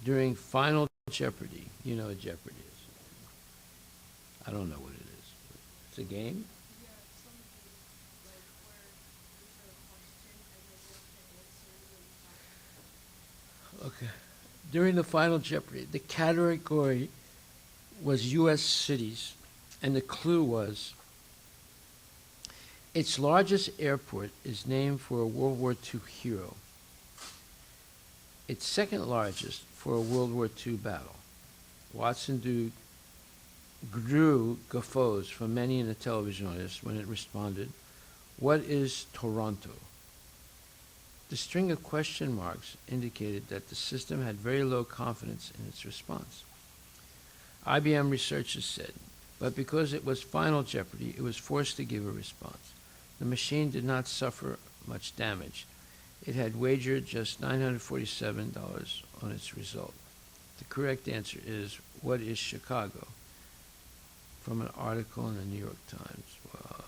during Final Jeopardy. You know what Jeopardy is. I don't know what it is. It's a game? Okay. During the Final Jeopardy, the category was U.S. cities, and the clue was its largest airport is named for a World War II hero. Its second largest for a World War II battle. Watson drew guffaws from many in the television audience when it responded, "What is Toronto?" The string of question marks indicated that the system had very low confidence in its response. IBM researchers said, but because it was Final Jeopardy, it was forced to give a response. The machine did not suffer much damage. It had wagered just $947 on its result. The correct answer is, what is Chicago? From an article in the New York Times. Wow.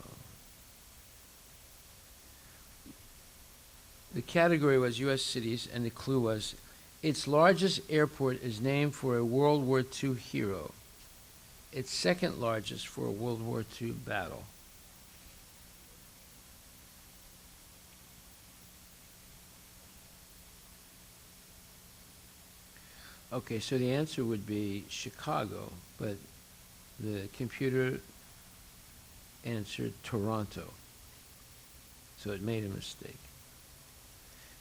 The category was U.S. cities, and the clue was, its largest airport is named for a World War II hero. Its second largest for a World War II battle. Okay, so the answer would be Chicago, but the computer answered Toronto. So it made a mistake.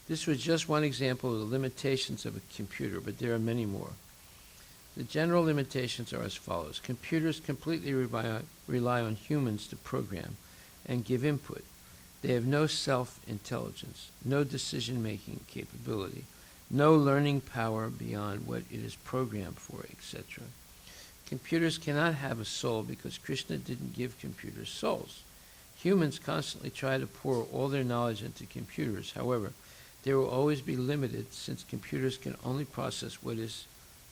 This was just one example of the limitations of a computer, but there are many more. The general limitations are as follows. Computers completely rely on humans to program and give input. They have no self-intelligence, no decision-making capability, no learning power beyond what it is programmed for, etc. Computers cannot have a soul because Krishna didn't give computers souls. Humans constantly try to pour all their knowledge into computers. However, they will always be limited since computers can only process what is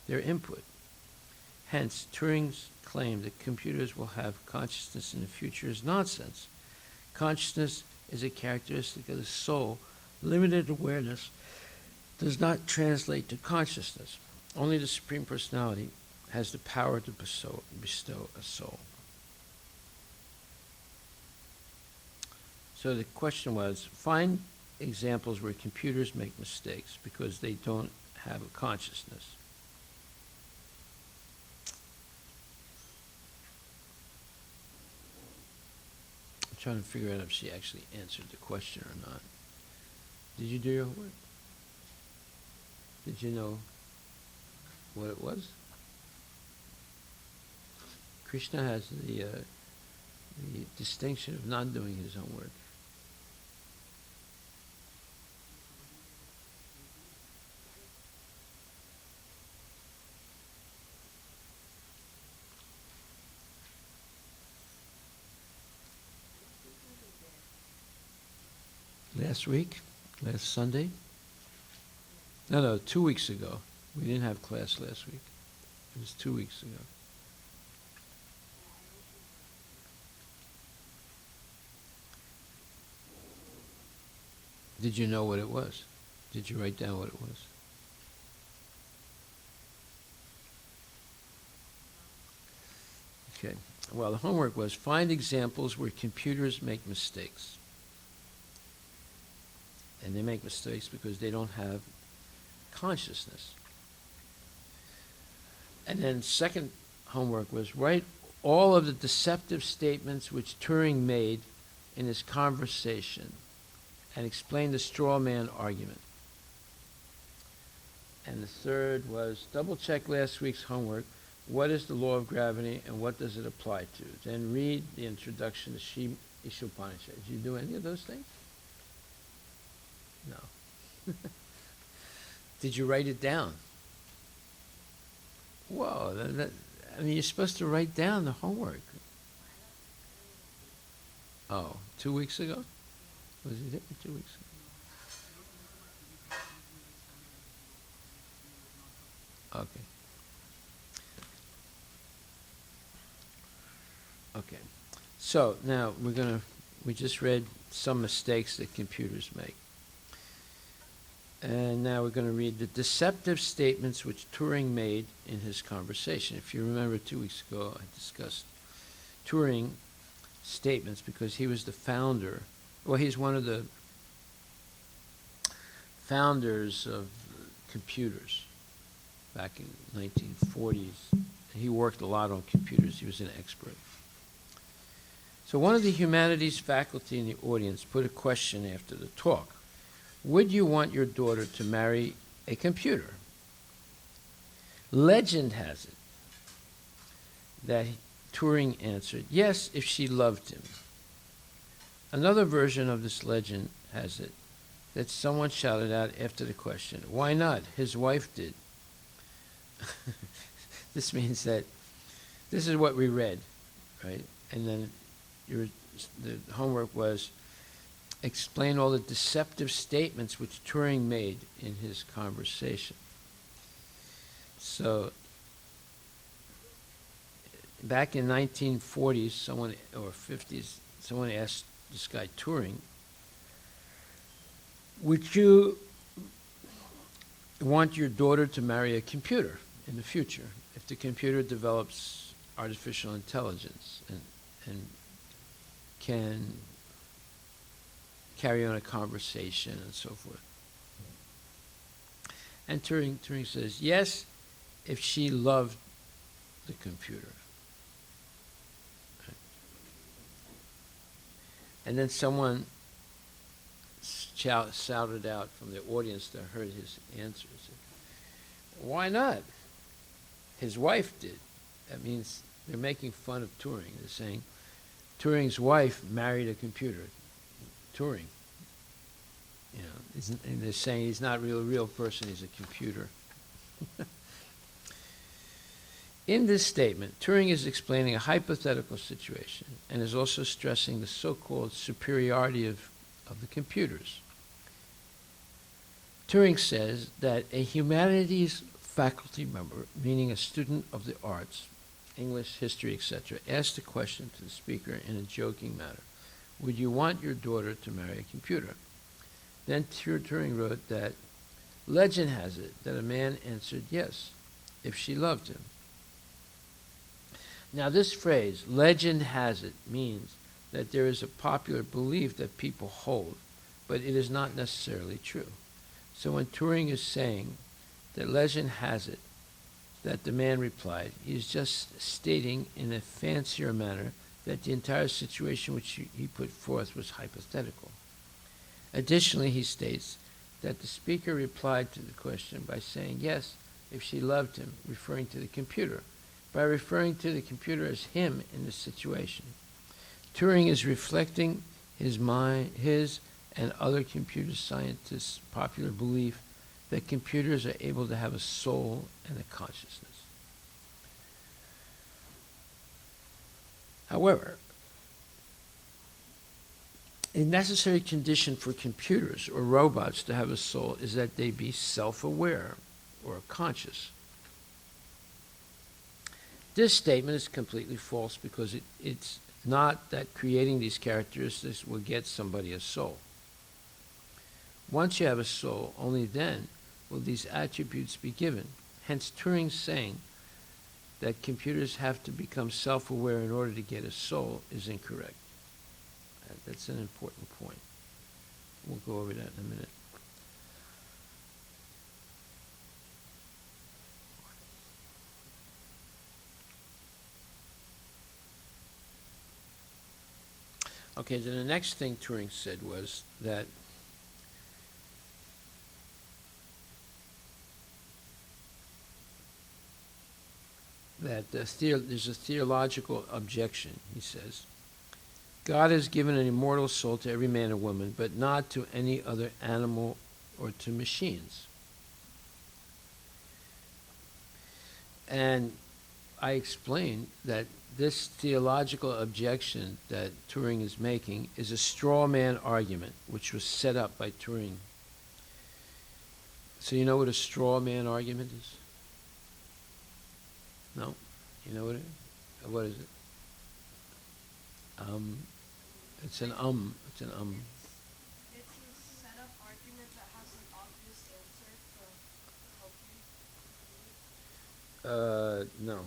their input. Hence, Turing's claim that computers will have consciousness in the future is nonsense. Consciousness is a characteristic of the soul. Limited awareness does not translate to consciousness. Only the Supreme Personality has the power to bestow a soul. So the question was, find examples where computers make mistakes because they don't have a consciousness. I'm trying to figure out if she actually answered the question or not. Did you do your homework? Did you know what it was? Krishna has the distinction of not doing his homework. Last week? Last Sunday? No, 2 weeks ago. We didn't have class last week. It was 2 weeks ago. Did you know what it was? Did you write down what it was? Okay. Well, the homework was find examples where computers make mistakes. And they make mistakes because they don't have consciousness. And then second homework was write all of the deceptive statements which Turing made in his conversation and explain the straw man argument. And the third was double check last week's homework. What is the law of gravity and what does it apply to? Then read the introduction to Ishopanishad. Did you do any of those things? No. Did you write it down? Whoa, I mean, you're supposed to write down the homework. Oh, 2 weeks ago? Was it 2 weeks ago? Okay. Okay. So now we just read some mistakes that computers make. And now we're going to read the deceptive statements which Turing made in his conversation. If you remember 2 weeks ago, I discussed Turing statements because he was the founder. Well, he's one of the founders of computers back in 1940s. He worked a lot on computers. He was an expert. So one of the humanities faculty in the audience put a question after the talk. Would you want your daughter to marry a computer? Legend has it that Turing answered, yes, if she loved him. Another version of this legend has it that someone shouted out after the question, why not? His wife did. This means that this is what we read, right? And then the homework was explain all the deceptive statements which Turing made in his conversation. So back in 1940s, or 50s, someone asked this guy Turing, would you want your daughter to marry a computer in the future if the computer develops artificial intelligence and can carry on a conversation and so forth? And Turing says, yes, if she loved the computer. And then someone shouted out from the audience that heard his answer, said, why not? His wife did. That means they're making fun of Turing. They're saying Turing's wife married a computer. Turing. You know, and they're saying he's not a real person, he's a computer. In this statement, Turing is explaining a hypothetical situation and is also stressing the so-called superiority of the computers. Turing says that a humanities faculty member, meaning a student of the arts, English, history, etc., asked a question to the speaker in a joking manner. Would you want your daughter to marry a computer? Then Turing wrote that legend has it that a man answered yes, if she loved him. Now this phrase, legend has it, means that there is a popular belief that people hold, but it is not necessarily true. So when Turing is saying that legend has it that the man replied, he is just stating in a fancier manner that the entire situation which he put forth was hypothetical. Additionally, he states that the speaker replied to the question by saying yes, if she loved him, referring to the computer, by referring to the computer as him in the situation. Turing is reflecting his and other computer scientists' popular belief that computers are able to have a soul and a consciousness. However, a necessary condition for computers or robots to have a soul is that they be self-aware or conscious. This statement is completely false because it's not that creating these characteristics will get somebody a soul. Once you have a soul, only then will these attributes be given. Hence, Turing's saying that computers have to become self-aware in order to get a soul is incorrect. That's an important point. We'll go over that in a minute. Okay, then the next thing Turing said was that there's a theological objection, he says. God has given an immortal soul to every man and woman, but not to any other animal or to machines. And I explained that this theological objection that Turing is making is a straw man argument, which was set up by Turing. So you know what a straw man argument is? No? You know what it is? What is it? It's an It's a set-up argument that has an obvious No.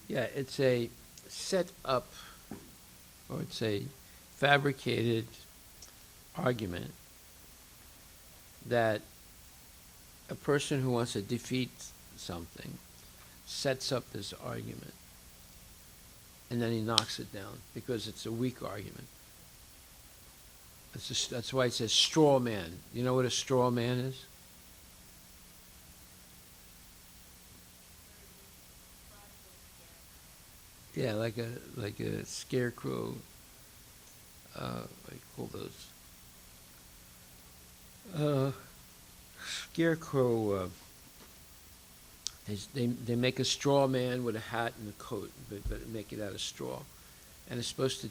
Yeah, it's a set up, or it's a fabricated argument that a person who wants to defeat something sets up this argument, and then he knocks it down because it's a weak argument. That's why it says straw man. You know what a straw man is? Yeah, like a scarecrow. What do you call those? Scarecrow. They make a straw man with a hat and a coat, but make it out of straw, and it's supposed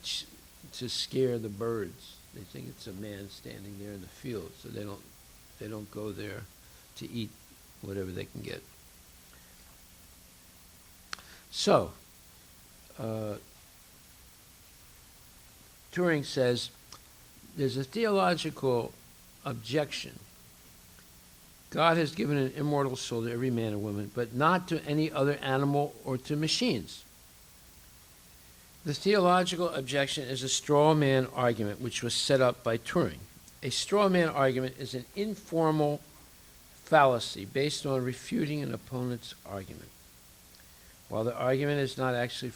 to scare the birds. They think it's a man standing there in the field, so they don't go there to eat whatever they can get. So, Turing says there's a theological objection. God has given an immortal soul to every man and woman, but not to any other animal or to machines. The theological objection is a straw man argument which was set up by Turing. A straw man argument is an informal fallacy based on refuting an opponent's argument. While the argument is not actually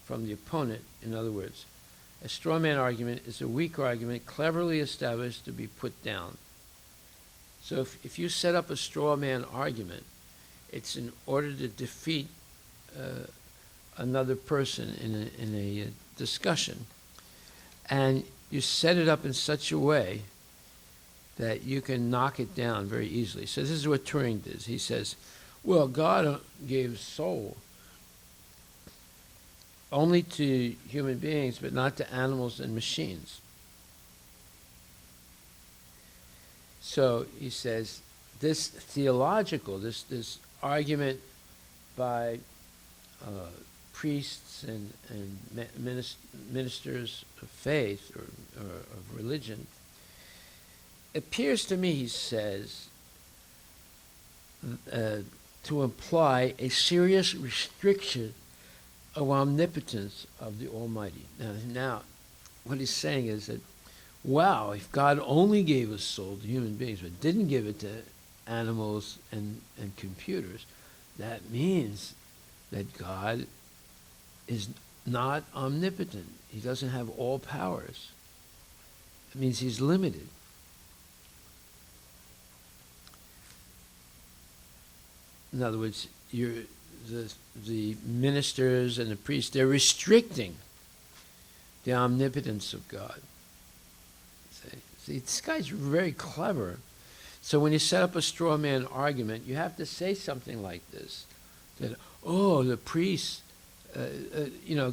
from the opponent, in other words, a straw man argument is a weak argument cleverly established to be put down. So if you set up a straw man argument, it's in order to defeat another person in a discussion. And you set it up in such a way that you can knock it down very easily. So this is what Turing does. He says, well, God gave soul only to human beings, but not to animals and machines. So he says, this theological, this argument by priests and ministers of faith or of religion, appears to me, he says, to imply a serious restriction of omnipotence of the Almighty. Now, what he's saying is that, wow, if God only gave a soul to human beings but didn't give it to animals and computers, that means that God is not omnipotent. He doesn't have all powers. It means he's limited. In other words, the ministers and the priests, they're restricting the omnipotence of God. See, this guy's very clever. So when you set up a straw man argument, you have to say something like this, that, oh, the priests,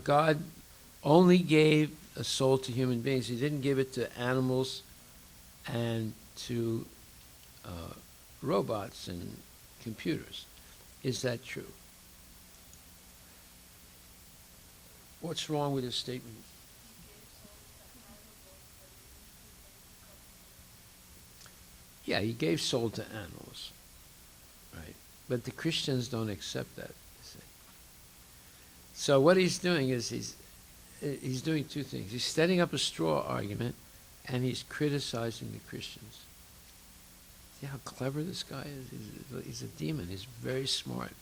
God only gave a soul to human beings. He didn't give it to animals and to robots and computers. Is that true? What's wrong with his statement? Yeah, he gave soul to animals, right? But the Christians don't accept that, you see. So what he's doing is he's doing two things. He's setting up a straw argument, and he's criticizing the Christians. See how clever this guy is? He's a demon. He's very smart.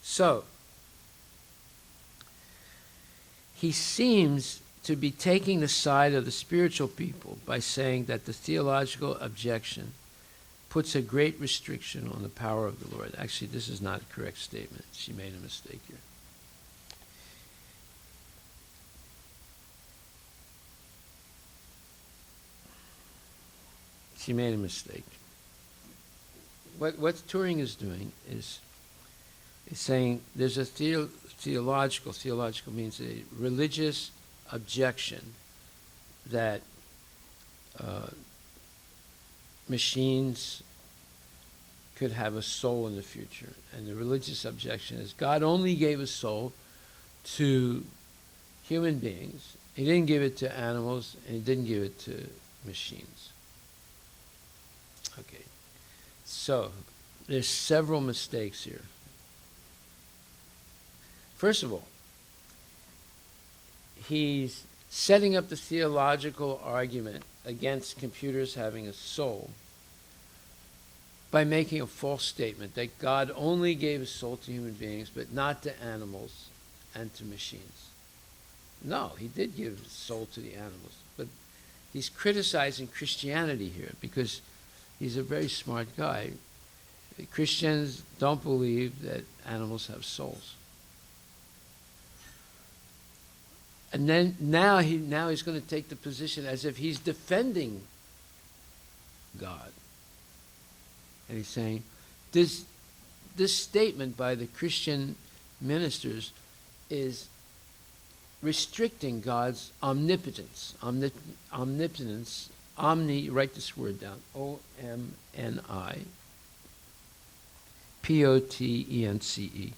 So, he seems to be taking the side of the spiritual people by saying that the theological objection puts a great restriction on the power of the Lord. Actually, this is not a correct statement. She made a mistake here. She made a mistake. What Turing is doing is saying there's a theological means a religious objection that machines could have a soul in the future. And the religious objection is God only gave a soul to human beings. He didn't give it to animals, and he didn't give it to machines. Okay. So, there's several mistakes here. First of all, he's setting up the theological argument against computers having a soul by making a false statement that God only gave a soul to human beings, but not to animals and to machines. No, he did give a soul to the animals, but he's criticizing Christianity here because he's a very smart guy. Christians don't believe that animals have souls. And then now he's going to take the position as if he's defending God. And he's saying, this statement by the Christian ministers is restricting God's omnipotence. Omnipotence, write this word down, O-M-N-I, P-O-T-E-N-C-E.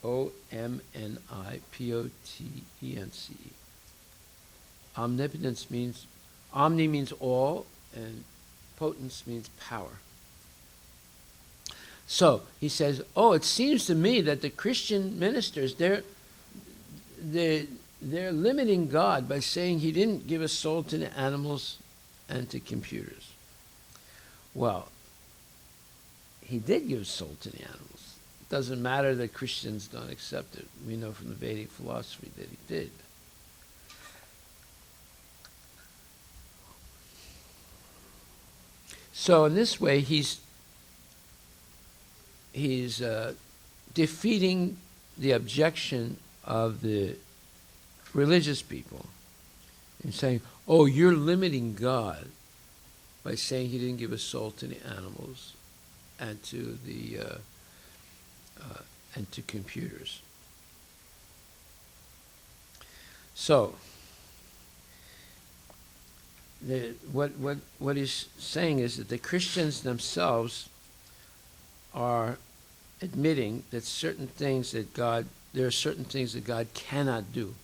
O-M-N-I-P-O-T-E-N-C-E. Omnipotence means, omni means all, and potence means power. So he says, it seems to me that the Christian ministers, they're limiting God by saying he didn't give a soul to the animals and to computers. Well, he did give a soul to the animals. It doesn't matter that Christians don't accept it. We know from the Vedic philosophy that he did. So in this way, he's defeating the objection of the religious people and saying, you're limiting God by saying he didn't give a soul to the animals and to the and to computers. So what he's saying is that the Christians themselves are admitting that there are certain things that God cannot do.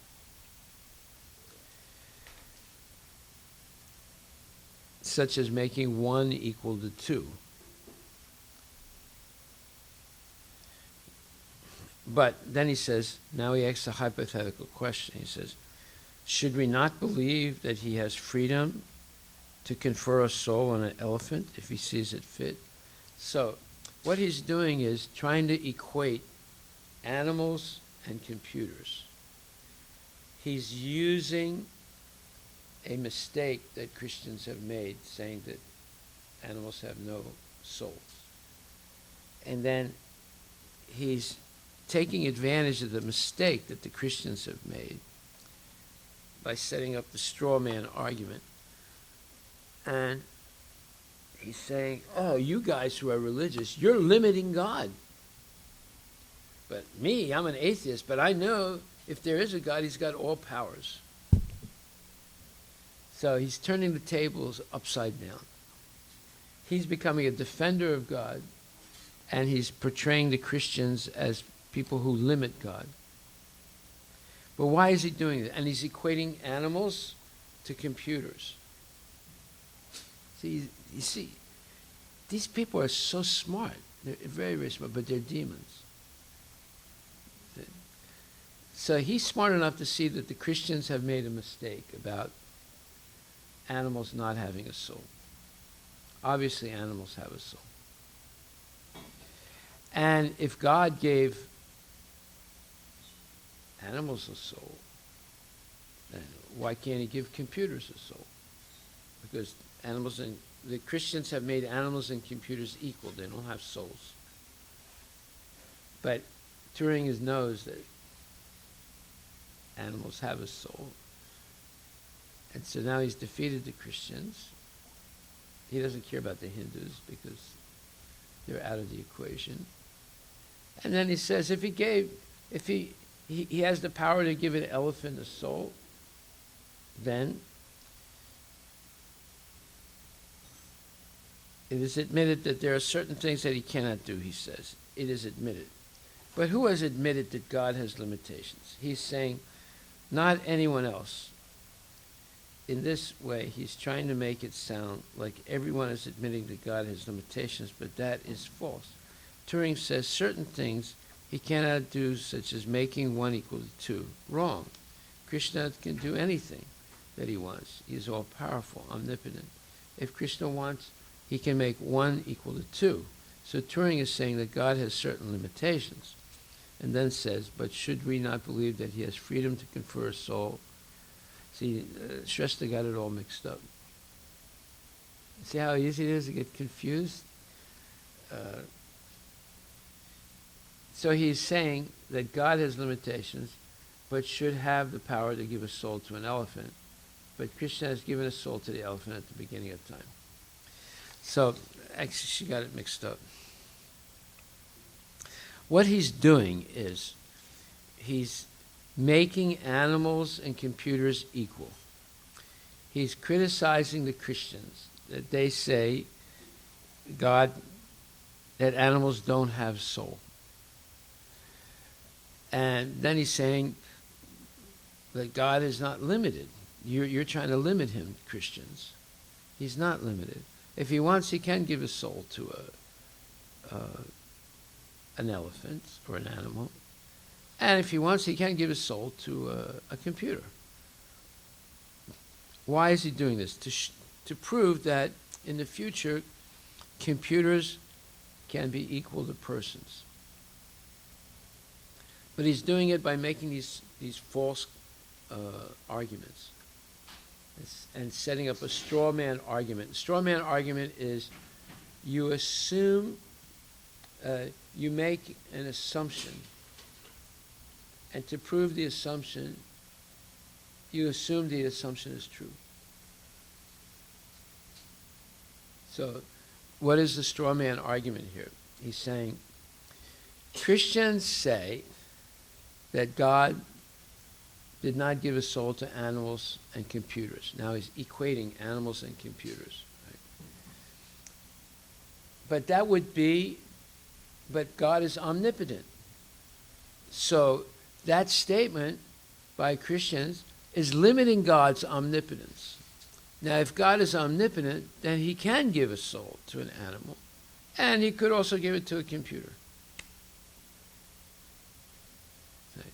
Such as making 1 equal to 2. But then he says, now he asks a hypothetical question. He says, should we not believe that he has freedom to confer a soul on an elephant if he sees it fit? So what he's doing is trying to equate animals and computers. He's using a mistake that Christians have made, saying that animals have no souls. And then he's taking advantage of the mistake that the Christians have made by setting up the straw man argument. And he's saying, you guys who are religious, you're limiting God. But me, I'm an atheist, but I know if there is a God, he's got all powers. So he's turning the tables upside down. He's becoming a defender of God, and he's portraying the Christians as people who limit God. But why is he doing that? And he's equating animals to computers. See, you see, these people are so smart. They're very, very smart, but they're demons. So he's smart enough to see that the Christians have made a mistake about animals not having a soul. Obviously, animals have a soul. And if God gave animals a soul, then why can't he give computers a soul? Because the Christians have made animals and computers equal. They don't have souls. But Turing knows that animals have a soul. And so now he's defeated the Christians. He doesn't care about the Hindus because they're out of the equation. And then he says if he has the power to give an elephant a soul, then it is admitted that there are certain things that he cannot do, he says. It is admitted. But who has admitted that God has limitations? He's saying, not anyone else. in this way, he's trying to make it sound like everyone is admitting that God has limitations, but that is false. Turing says certain things he cannot do, such as making 1 equal to 2. Wrong. Krishna can do anything that he wants. He is all-powerful, omnipotent. If Krishna wants, he can make 1 equal to 2. So Turing is saying that God has certain limitations, and then says, but should we not believe that he has freedom to confer a soul? See, Shrestha got it all mixed up. See how easy it is to get confused? So he's saying that God has limitations, but should have the power to give a soul to an elephant. But Krishna has given a soul to the elephant at the beginning of time. So, actually, she got it mixed up. What he's doing is, he's making animals and computers equal. He's criticizing the Christians, that they say that animals don't have soul. And then he's saying that God is not limited. You're trying to limit him, Christians. He's not limited. If he wants, he can give a soul to an elephant or an animal. And if he wants, he can give his soul to a computer. Why is he doing this? To prove that in the future, computers can be equal to persons. But he's doing it by making these false arguments and setting up a straw man argument. Straw man argument is you assume, you make an assumption, and to prove the assumption, you assume the assumption is true. So, what is the straw man argument here? He's saying, Christians say that God did not give a soul to animals and computers. Now he's equating animals and computers. Right? But that would be, but God is omnipotent. So that statement by Christians is limiting God's omnipotence. Now, if God is omnipotent, then he can give a soul to an animal, and he could also give it to a computer. Right.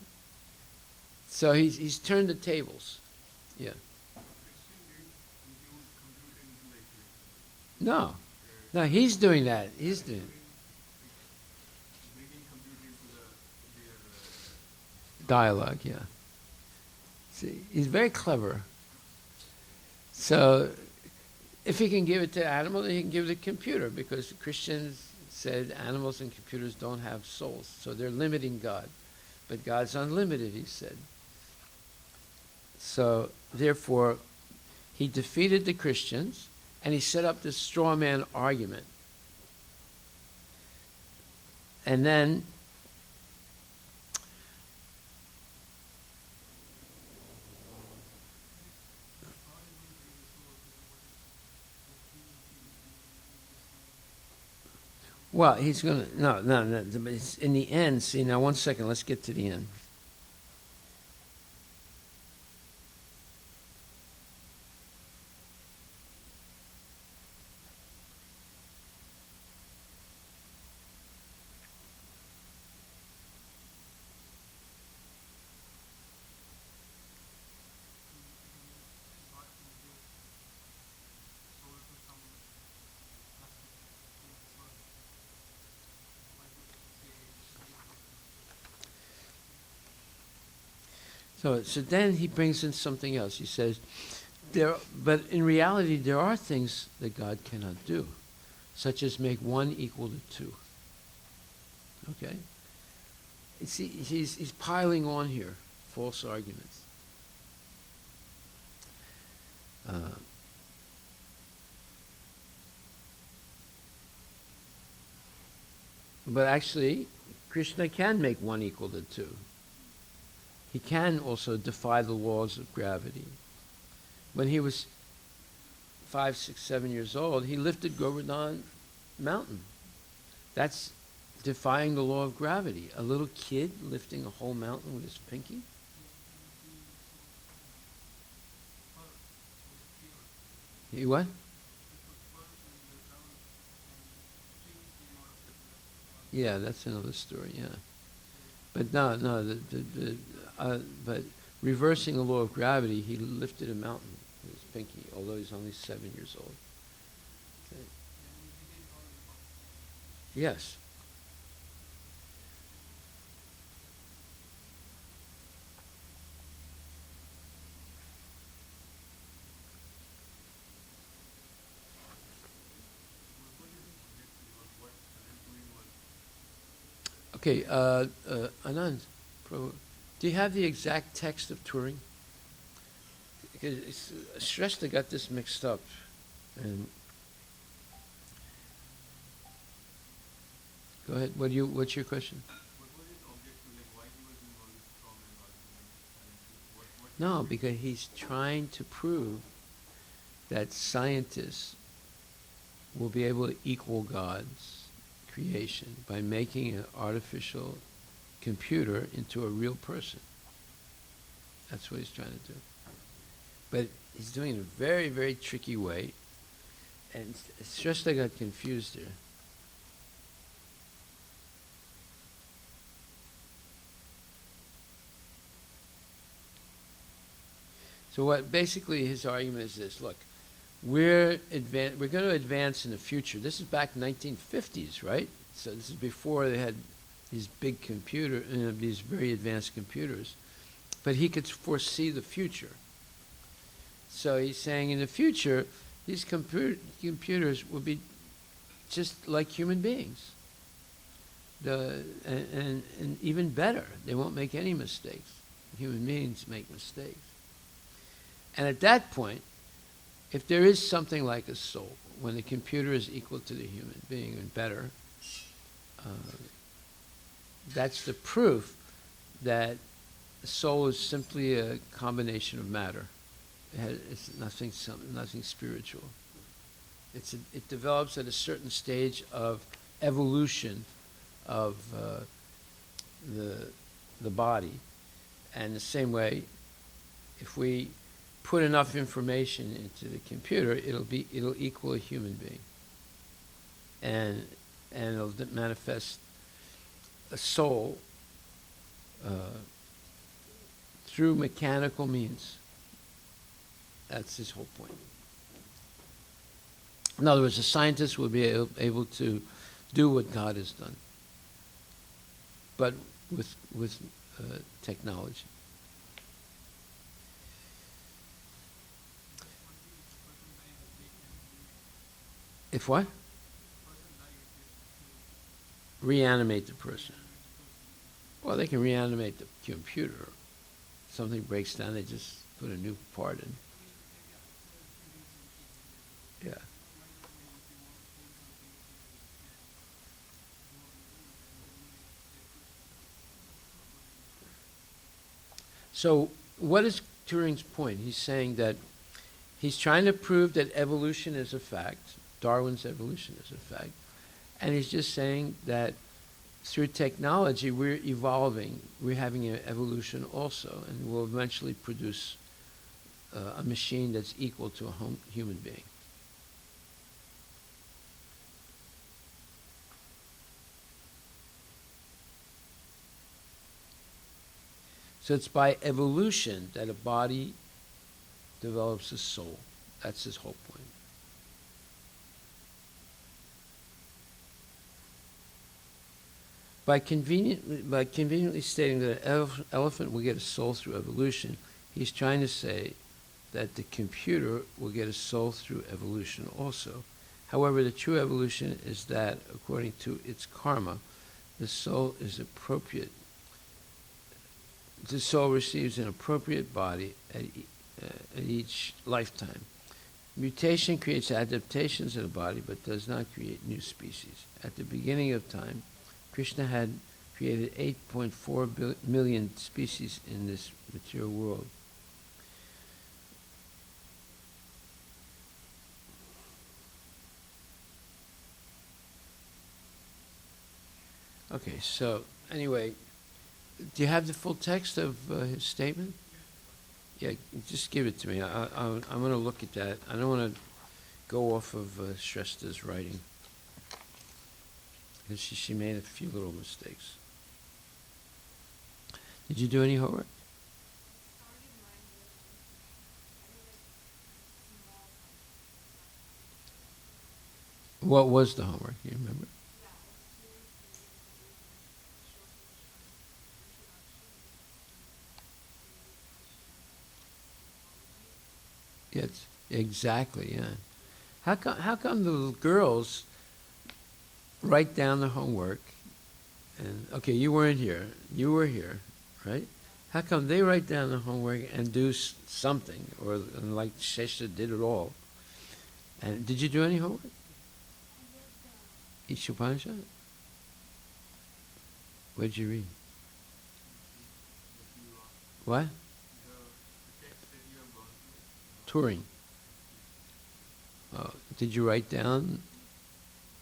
So he's turned the tables. Yeah. No, he's doing that. He's doing dialogue, yeah. See, he's very clever. So, if he can give it to animals, he can give it to computer, because the Christians said animals and computers don't have souls, so they're limiting God. But God's unlimited, he said. So, therefore, he defeated the Christians, and he set up this straw man argument. And then well, he's going to, no. It's in the end, see, now 1 second, let's get to the end. So then he brings in something else. He says, but in reality, there are things that God cannot do, such as make 1 equal to 2. Okay? See, he's piling on here false arguments. But actually, Krishna can make 1 equal to 2. He can also defy the laws of gravity. When he was 5, 6, 7 years old, he lifted Govardhan Mountain. That's defying the law of gravity. A little kid lifting a whole mountain with his pinky. He what? Yeah, that's another story. Yeah, but no. But reversing the law of gravity, he lifted a mountain with his pinky, although he's only 7 years old. Okay. Yes. Okay, Anand, do you have the exact text of Turing? Because Shrestha got this mixed up, and go ahead. What's your question? No, because he's trying to prove that scientists will be able to equal God's creation by making an artificial computer into a real person. That's what he's trying to do. But he's doing it in a very, very tricky way, and it's just I got confused there. So what basically his argument is this: look, we're going to advance in the future. This is back 1950s, right? So this is before they had these big these very advanced computers. But he could foresee the future. So he's saying in the future, these computers will be just like human beings. And even better, they won't make any mistakes. Human beings make mistakes. And at that point, if there is something like a soul, when the computer is equal to the human being and better, that's the proof that the soul is simply a combination of matter. It's nothing spiritual. It develops at a certain stage of evolution of the body, and the same way, if we put enough information into the computer, it'll equal a human being, and it'll manifest a soul through mechanical means. That's his whole point. In other words, a scientist will be able to do what God has done, but with technology. If what? Reanimate the person. Well, they can reanimate the computer. Something breaks down, they just put a new part in. Yeah. So what is Turing's point? He's saying that he's trying to prove that evolution is a fact, Darwin's evolution is a fact, and he's just saying that through technology we're evolving, we're having an evolution also, and we'll eventually produce a machine that's equal to a human being. So it's by evolution that a body develops a soul. That's his whole point. By conveniently stating that an elephant will get a soul through evolution, he's trying to say that the computer will get a soul through evolution also. However, the true evolution is that, according to its karma, the soul is appropriate. The soul receives an appropriate body at each lifetime. Mutation creates adaptations in the body, but does not create new species. At the beginning of time, Krishna had created 8.4 million species in this material world. Okay, so anyway, do you have the full text of his statement? Yeah, just give it to me. I'm going to look at that. I don't want to go off of Shresta's writing. Because she made a few little mistakes. Did you do any homework? What was the homework? Do you remember? Yes, exactly, yeah. How come the girls write down the homework and, okay, you weren't here, you were here, right? How come they write down the homework and do something, or like Shesha did it all? And did you do any homework? Ishopanishad? What did you read? What? Touring. Oh, did you write down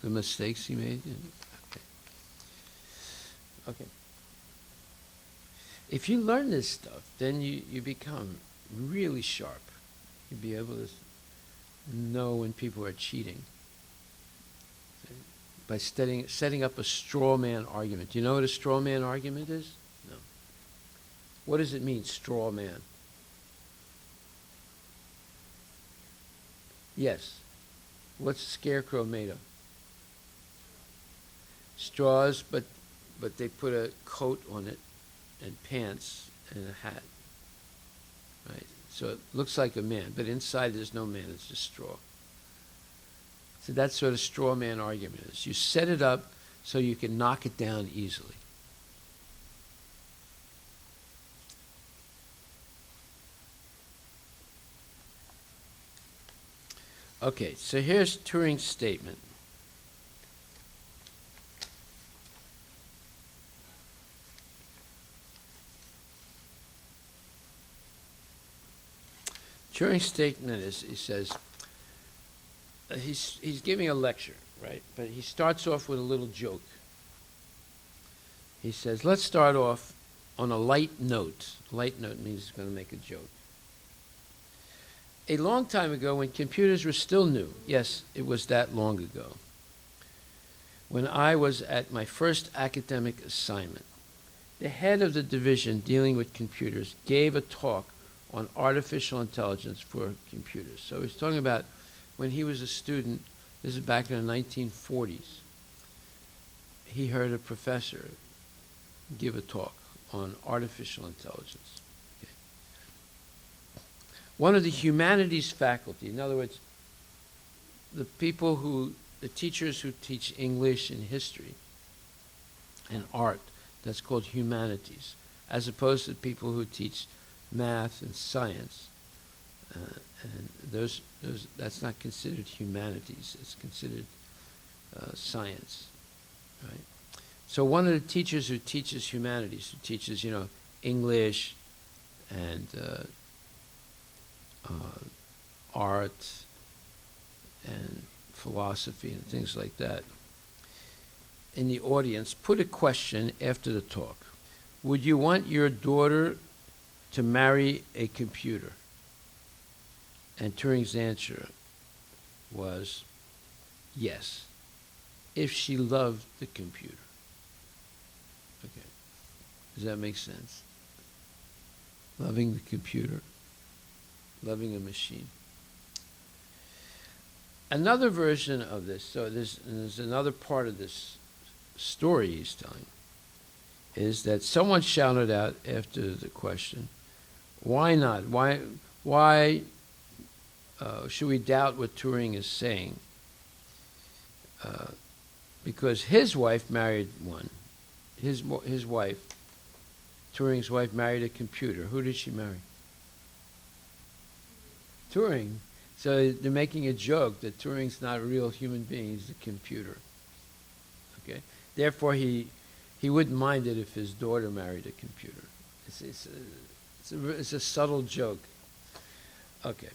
the mistakes he made? Okay. Okay. If you learn this stuff, then you become really sharp. You'll be able to know when people are cheating. By setting up a straw man argument. Do you know what a straw man argument is? No. What does it mean, straw man? Yes. What's a scarecrow made of? Straws, but they put a coat on it, and pants, and a hat. Right? So it looks like a man, but inside there's no man, it's just straw. So that's what a straw man argument is. You set it up so you can knock it down easily. Okay, so here's Turing's statement. Turing's statement is, he says, he's giving a lecture, right? But he starts off with a little joke. He says, let's start off on a light note. Light note means he's going to make a joke. A long time ago, when computers were still new, yes, it was that long ago, when I was at my first academic assignment, the head of the division dealing with computers gave a talk on artificial intelligence for computers. So he's talking about when he was a student, this is back in the 1940s, he heard a professor give a talk on artificial intelligence. Okay. One of the humanities faculty, in other words, the teachers who teach English and history and art, that's called humanities, as opposed to people who teach math and science. And that's not considered humanities, it's considered science, right? So one of the teachers who teaches humanities, who teaches, English and art and philosophy and things like that, in the audience, put a question after the talk. Would you want your daughter to marry a computer? And Turing's answer was yes, if she loved the computer. Okay. Does that make sense? Loving the computer, loving a machine. Another version of this, so there's another part of this story he's telling, is that someone shouted out after the question, why not? Why should we doubt what Turing is saying? Because his wife married one. His wife, Turing's wife, married a computer. Who did she marry? Turing. So they're making a joke that Turing's not a real human being, he's a computer. Okay? Therefore, he wouldn't mind it if his daughter married a computer. It's a subtle joke. Okay.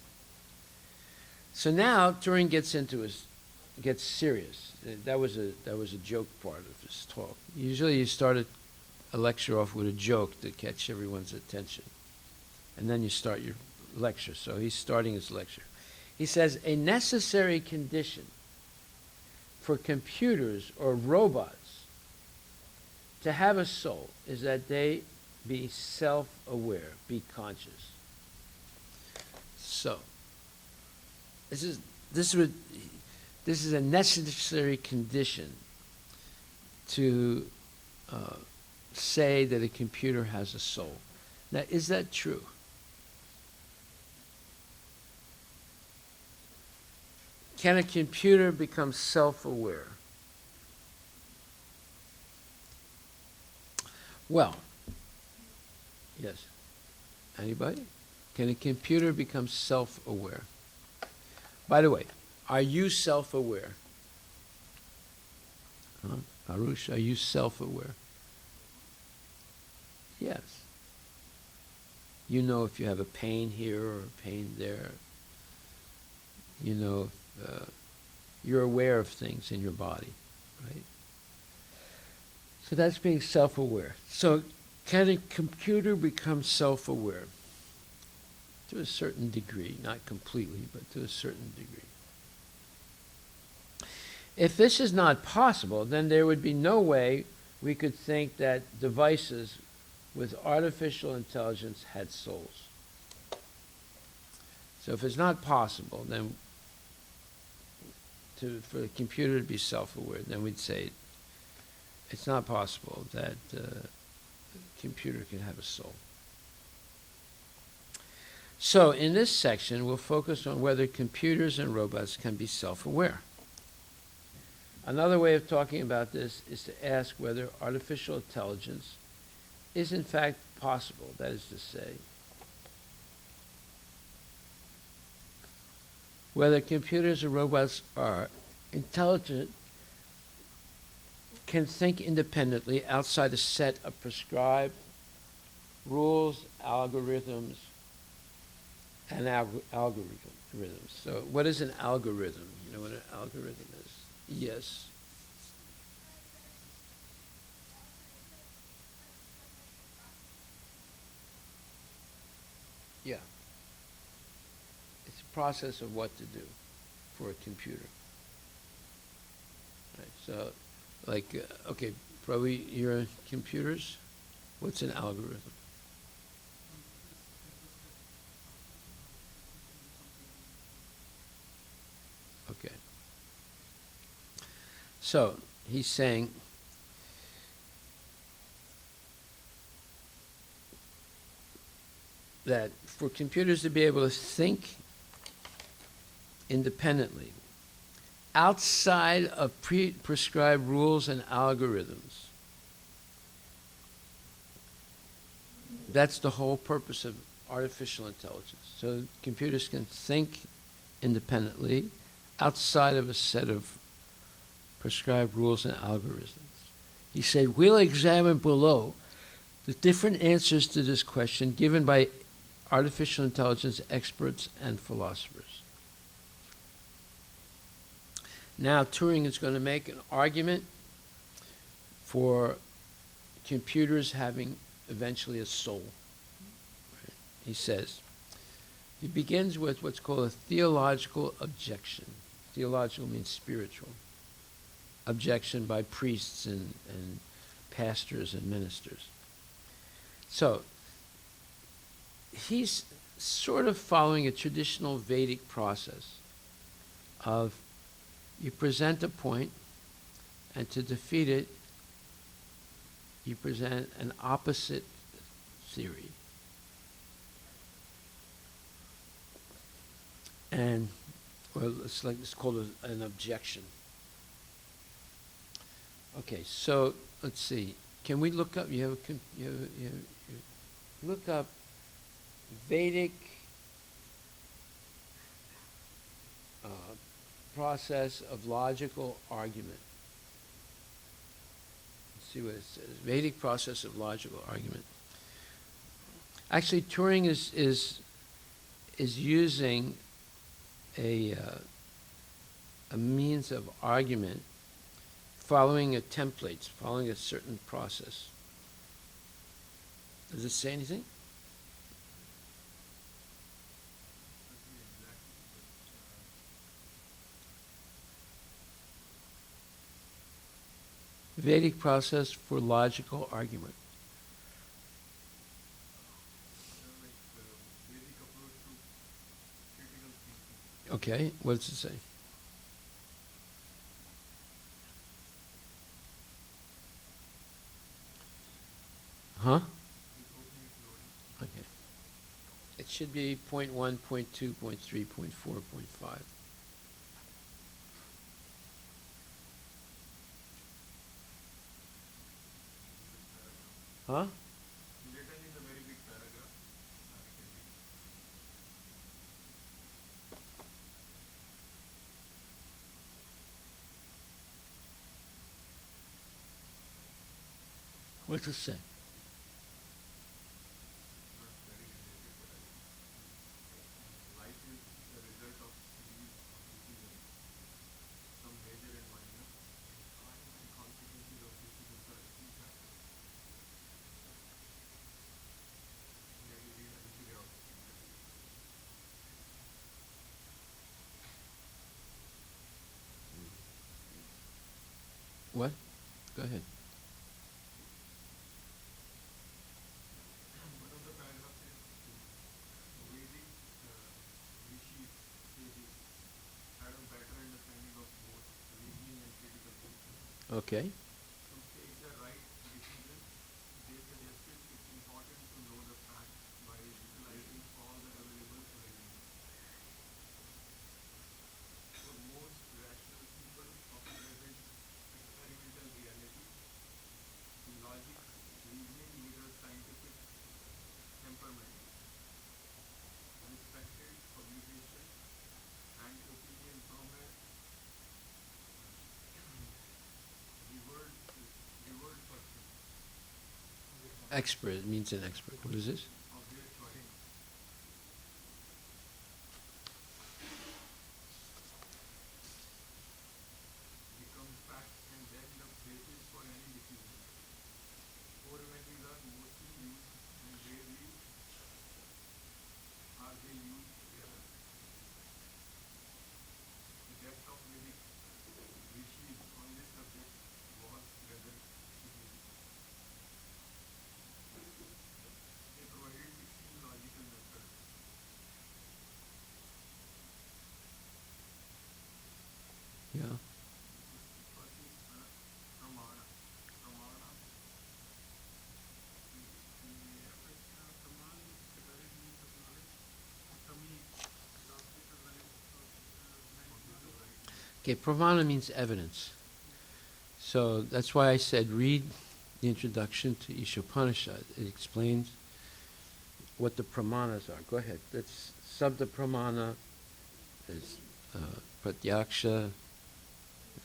So now Turing gets serious. That was a joke part of his talk. Usually you start a lecture off with a joke to catch everyone's attention, and then you start your lecture. So he's starting his lecture. He says a necessary condition for computers or robots to have a soul is that they be self-aware, be conscious. So, this is a necessary condition to say that a computer has a soul. Now, is that true? Can a computer become self-aware? Well, yes. Anybody? Can a computer become self-aware? By the way, are you self-aware? Huh? Arush, are you self-aware? Yes. You know if you have a pain here or a pain there. You know, you're aware of things in your body, right? So that's being self-aware. So can a computer become self-aware? To a certain degree, not completely, but to a certain degree. If this is not possible, then there would be no way we could think that devices with artificial intelligence had souls. So if it's not possible, then for the computer to be self-aware, then we'd say it's not possible that a computer can have a soul. So in this section, we'll focus on whether computers and robots can be self-aware. Another way of talking about this is to ask whether artificial intelligence is in fact possible. That is to say, whether computers or robots are intelligent, can think independently outside a set of prescribed rules, algorithms, and algorithms. So what is an algorithm? You know what an algorithm is? Yes. Yeah. It's a process of what to do for a computer. Right. So, like, okay, probably you're in computers. What's an algorithm? Okay. So he's saying that for computers to be able to think independently, outside of prescribed rules and algorithms, that's the whole purpose of artificial intelligence. So computers can think independently outside of a set of prescribed rules and algorithms. He said, we'll examine below the different answers to this question given by artificial intelligence experts and philosophers. Now Turing is going to make an argument for computers having eventually a soul. Right? He says, he begins with what's called a theological objection. Theological means spiritual. Objection by priests and pastors and ministers. So he's sort of following a traditional Vedic process of you present a point, and to defeat it, you present an opposite theory. And, well, it's called an objection. Okay, so let's see. Can we look up? Look up Vedic process of logical argument. Let's see what it says. Vedic process of logical argument. Actually, Turing is using a means of argument following a template, following a certain process. Does it say anything? Vedic process for logical argument. Okay, what does it say? Huh? Okay. It should be point 1, point 2, point 3, point 4, point 5. Huh? What's it say? What? Go ahead. Okay. Expert, it means an expert. What is this? Yeah. Okay, pramana means evidence. So that's why I said read the introduction to Ishopanishad. It explains what the pramanas are. Go ahead. That's Sabda Pramana, there's Pratyaksha,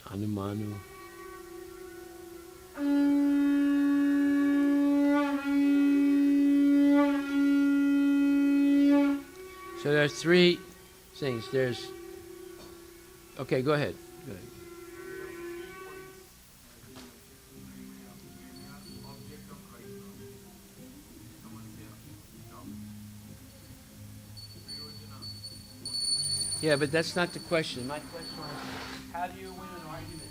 Anumanu. So there are three things. There's, okay, go ahead. Go ahead. Yeah, but that's not the question. My question was, how do you win an argument?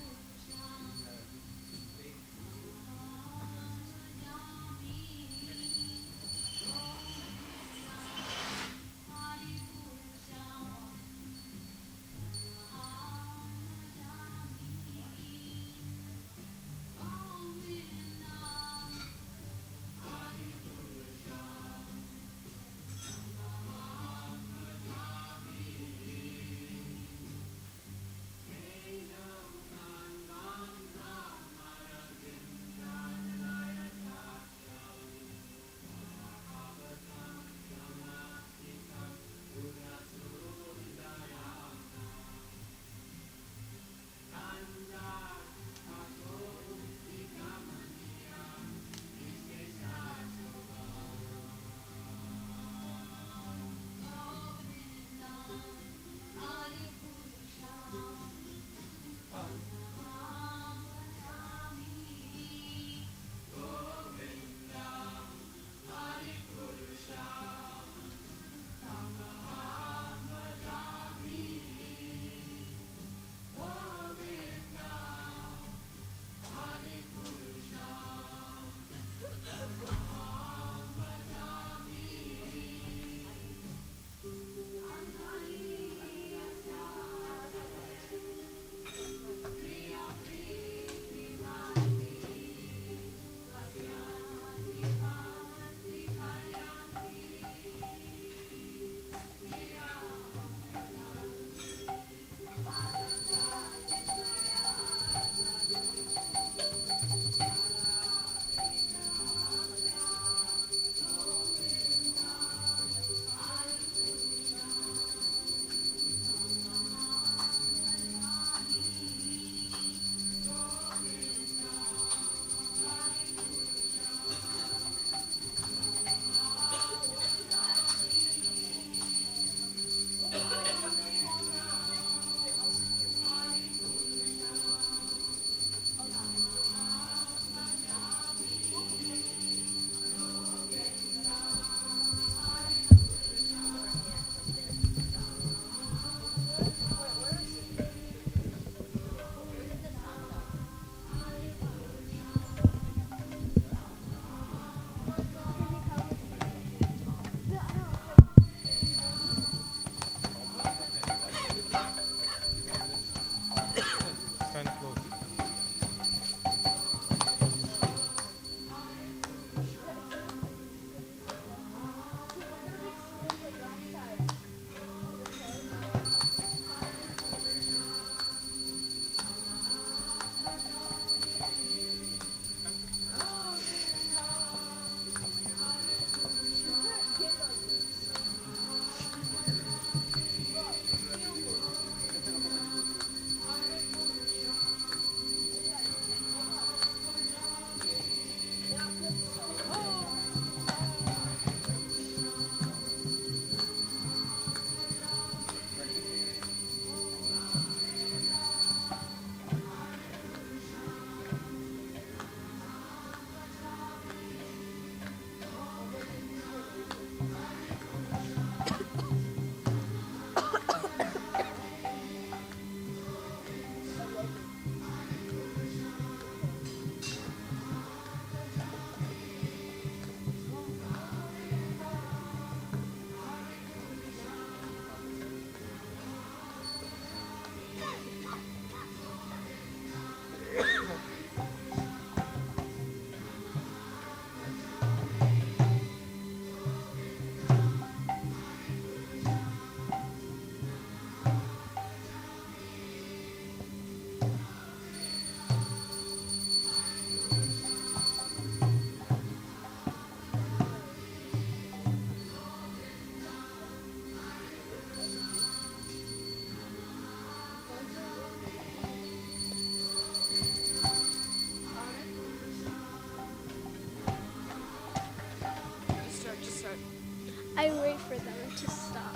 I wait for them to stop.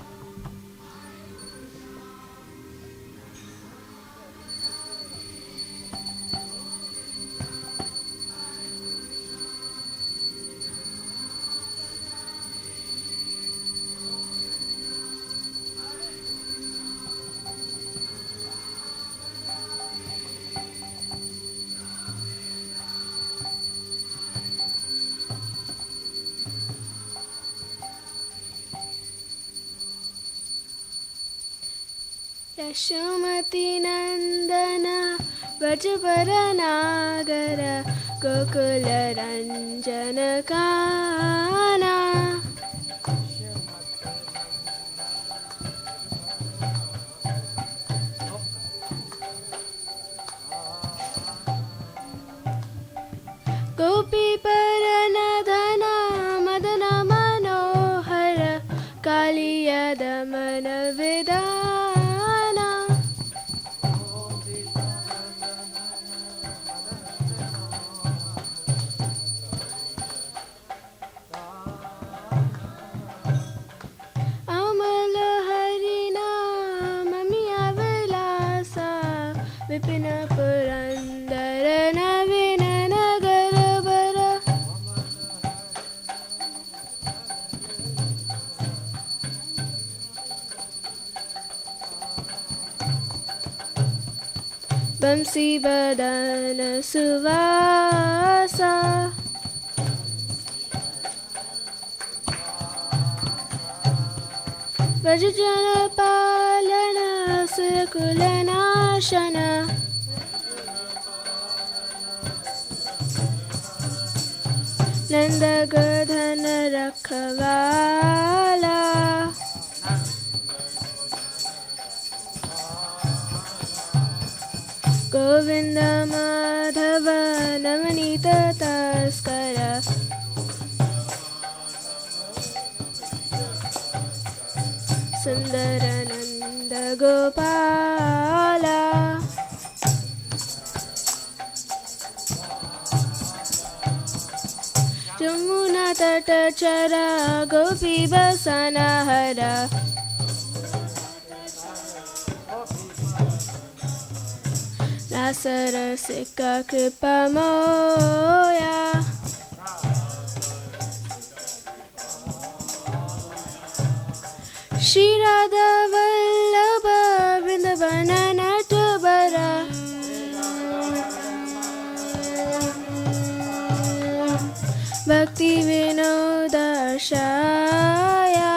Yashomati Nandana Vrajavaranagara Gokula Ranjana Kana Gopi Paranadhana Madana Manohara Kaliya Damana Vidana Vipina Purandara Navina Nagarabara Bamsi Badana Suvasa Vajjana Palana Surakulanashana Nanda Godhana Rakhavala Govinda Madhava Namanita Taskara Sundarananda Gopala Jamuna Tata Chara Gopi Basana Hara Rasara Sika Kripa Moya Shri Radha Vallabha Vrindavana Natabara Bhakti Vinodashaya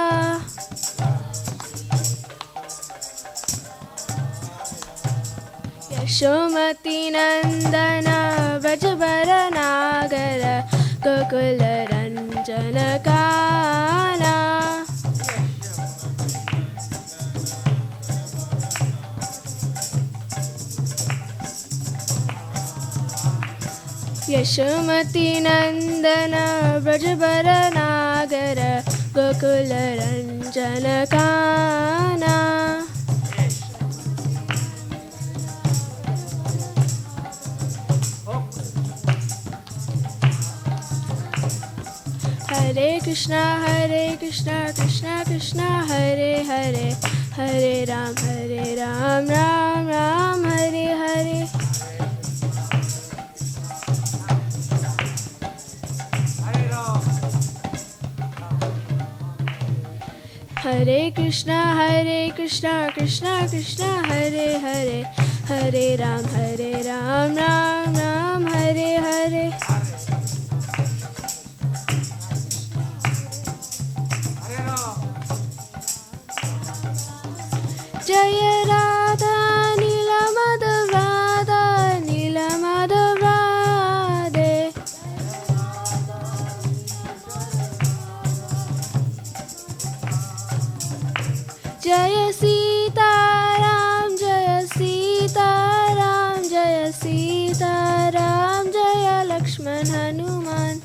Yashomati Nandana Vrajavaranagara Gokula Ranjana Kana Yashomati Nandana Vrajavaranagara Gokula Ranjana Kana Hare Krishna, Krishna Krishna, Hare Hare, Hare Ram, Ram Ram, Hare Hare. Hare Krishna, Krishna Krishna, Hare Hare, Hare Ram, Ram Ram, Hare Hare. Jaya Radha Nila Madhav Radha Nila Madhav Radhe Jaya Sita Ram Jaya Sita Ram Jaya Sita Ram Jaya Lakshman Hanuman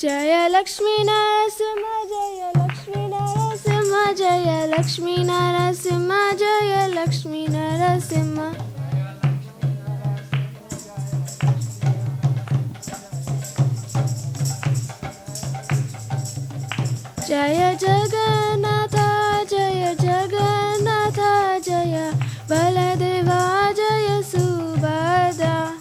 Jaya Lakshmi Narasimha Jaya Lakshmi Narasimha Jaya Lakshmi Narasimha Jaya Lakshmi Narasimha Jaya Jagannatha, Jaya Jagannatha, Jaya Baladeva, Jaya Subhadra.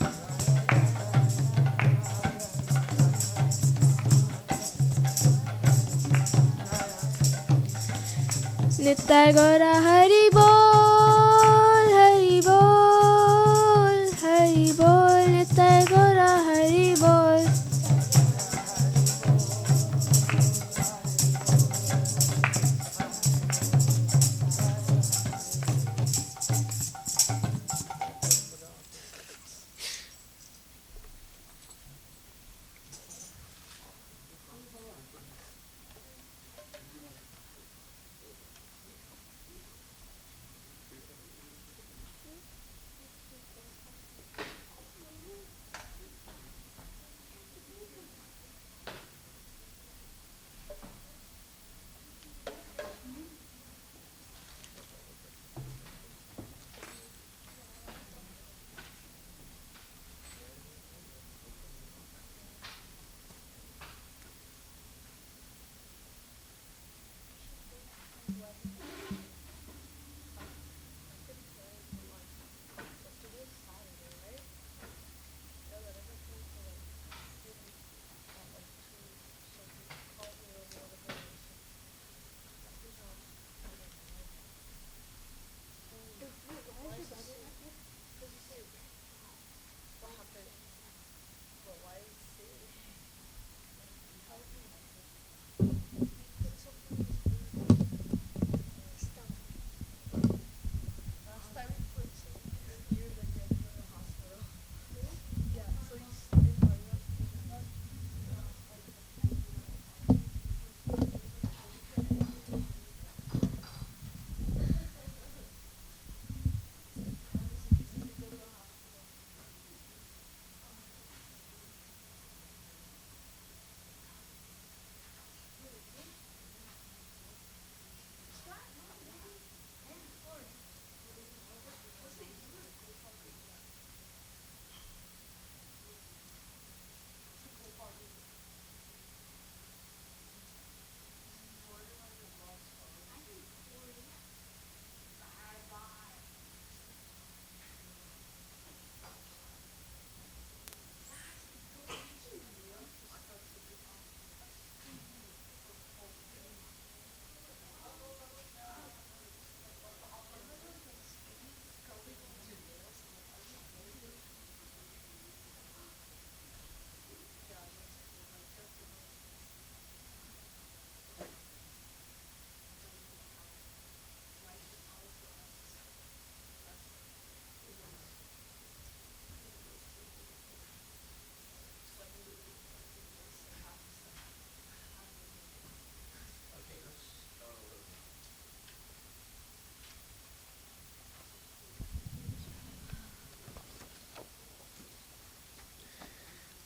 Nittai Gaura Hari Bol, Hari Bol, Hari Bol, Nittai Gaura Hari Bol.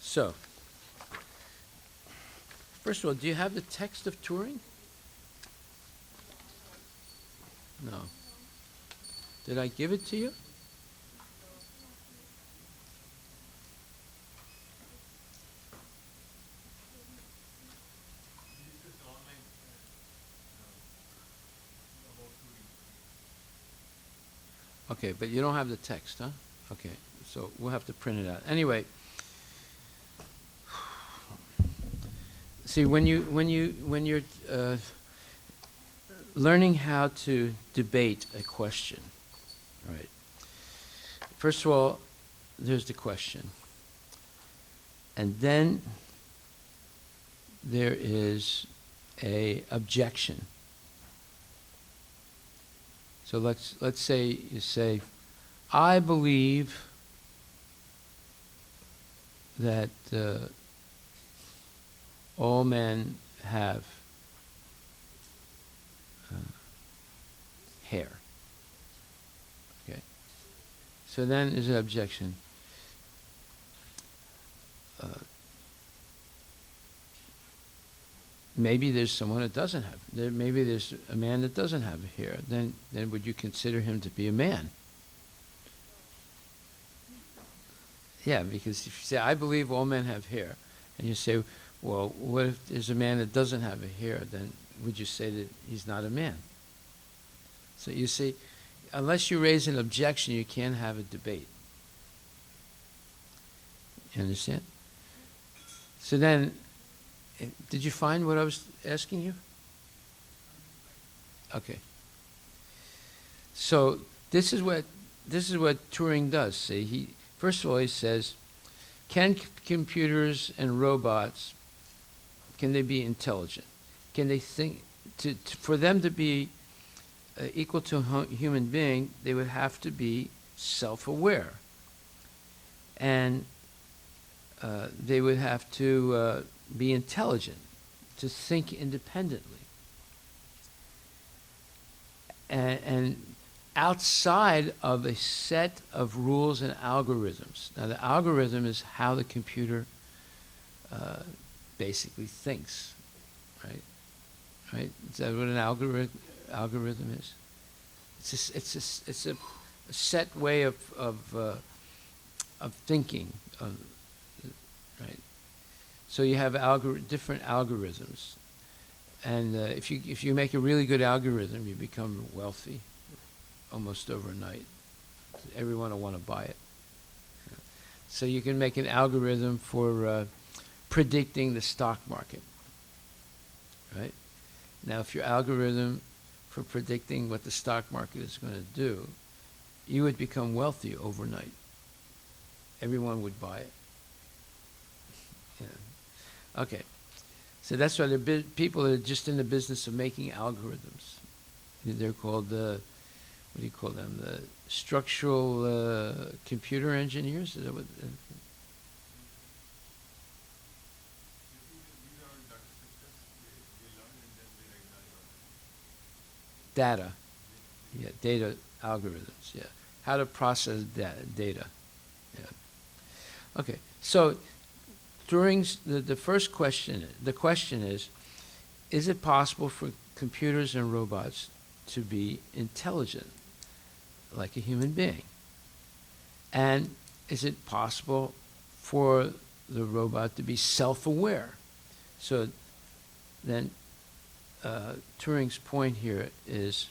So, first of all, do you have the text of Turing? No. Did I give it to you? Okay, but you don't have the text, huh? Okay, so we'll have to print it out. Anyway, see, when you're learning how to debate a question, right? First of all, there's the question, and then there is a objection. So let's say you say, I believe that all men have hair. Okay. So then there's an objection. Maybe there's someone that doesn't have. Maybe there's a man that doesn't have hair. Then would you consider him to be a man? Yeah, because if you say, I believe all men have hair, and you say, well, what if there's a man that doesn't have a hair? Then would you say that he's not a man? So you see, unless you raise an objection, you can't have a debate. You understand? So then, did you find what I was asking you? Okay. So this is what Turing does. See, first of all he says, can computers and robots, can they be intelligent? Can they think? For them to be equal to a human being, they would have to be self-aware, and they would have to be intelligent, to think independently. And outside of a set of rules and algorithms. Now, the algorithm is how the computer basically thinks, right? Right? Is that what an algorithm is? It's a set way of thinking, right? So you have different algorithms. And if you make a really good algorithm, you become wealthy almost overnight. Everyone will want to buy it. So you can make an algorithm for predicting the stock market, right? Now, if your algorithm for predicting what the stock market is going to do, you would become wealthy overnight. Everyone would buy it. Yeah. Okay. So that's why there are people that are just in the business of making algorithms. They're called, what do you call them? The structural computer engineers? Is that what? Data. Yeah, data algorithms, yeah. How to process data. Yeah. Okay, so during the first question, the question is it possible for computers and robots to be intelligent like a human being? And is it possible for the robot to be self-aware? So then Turing's point here is,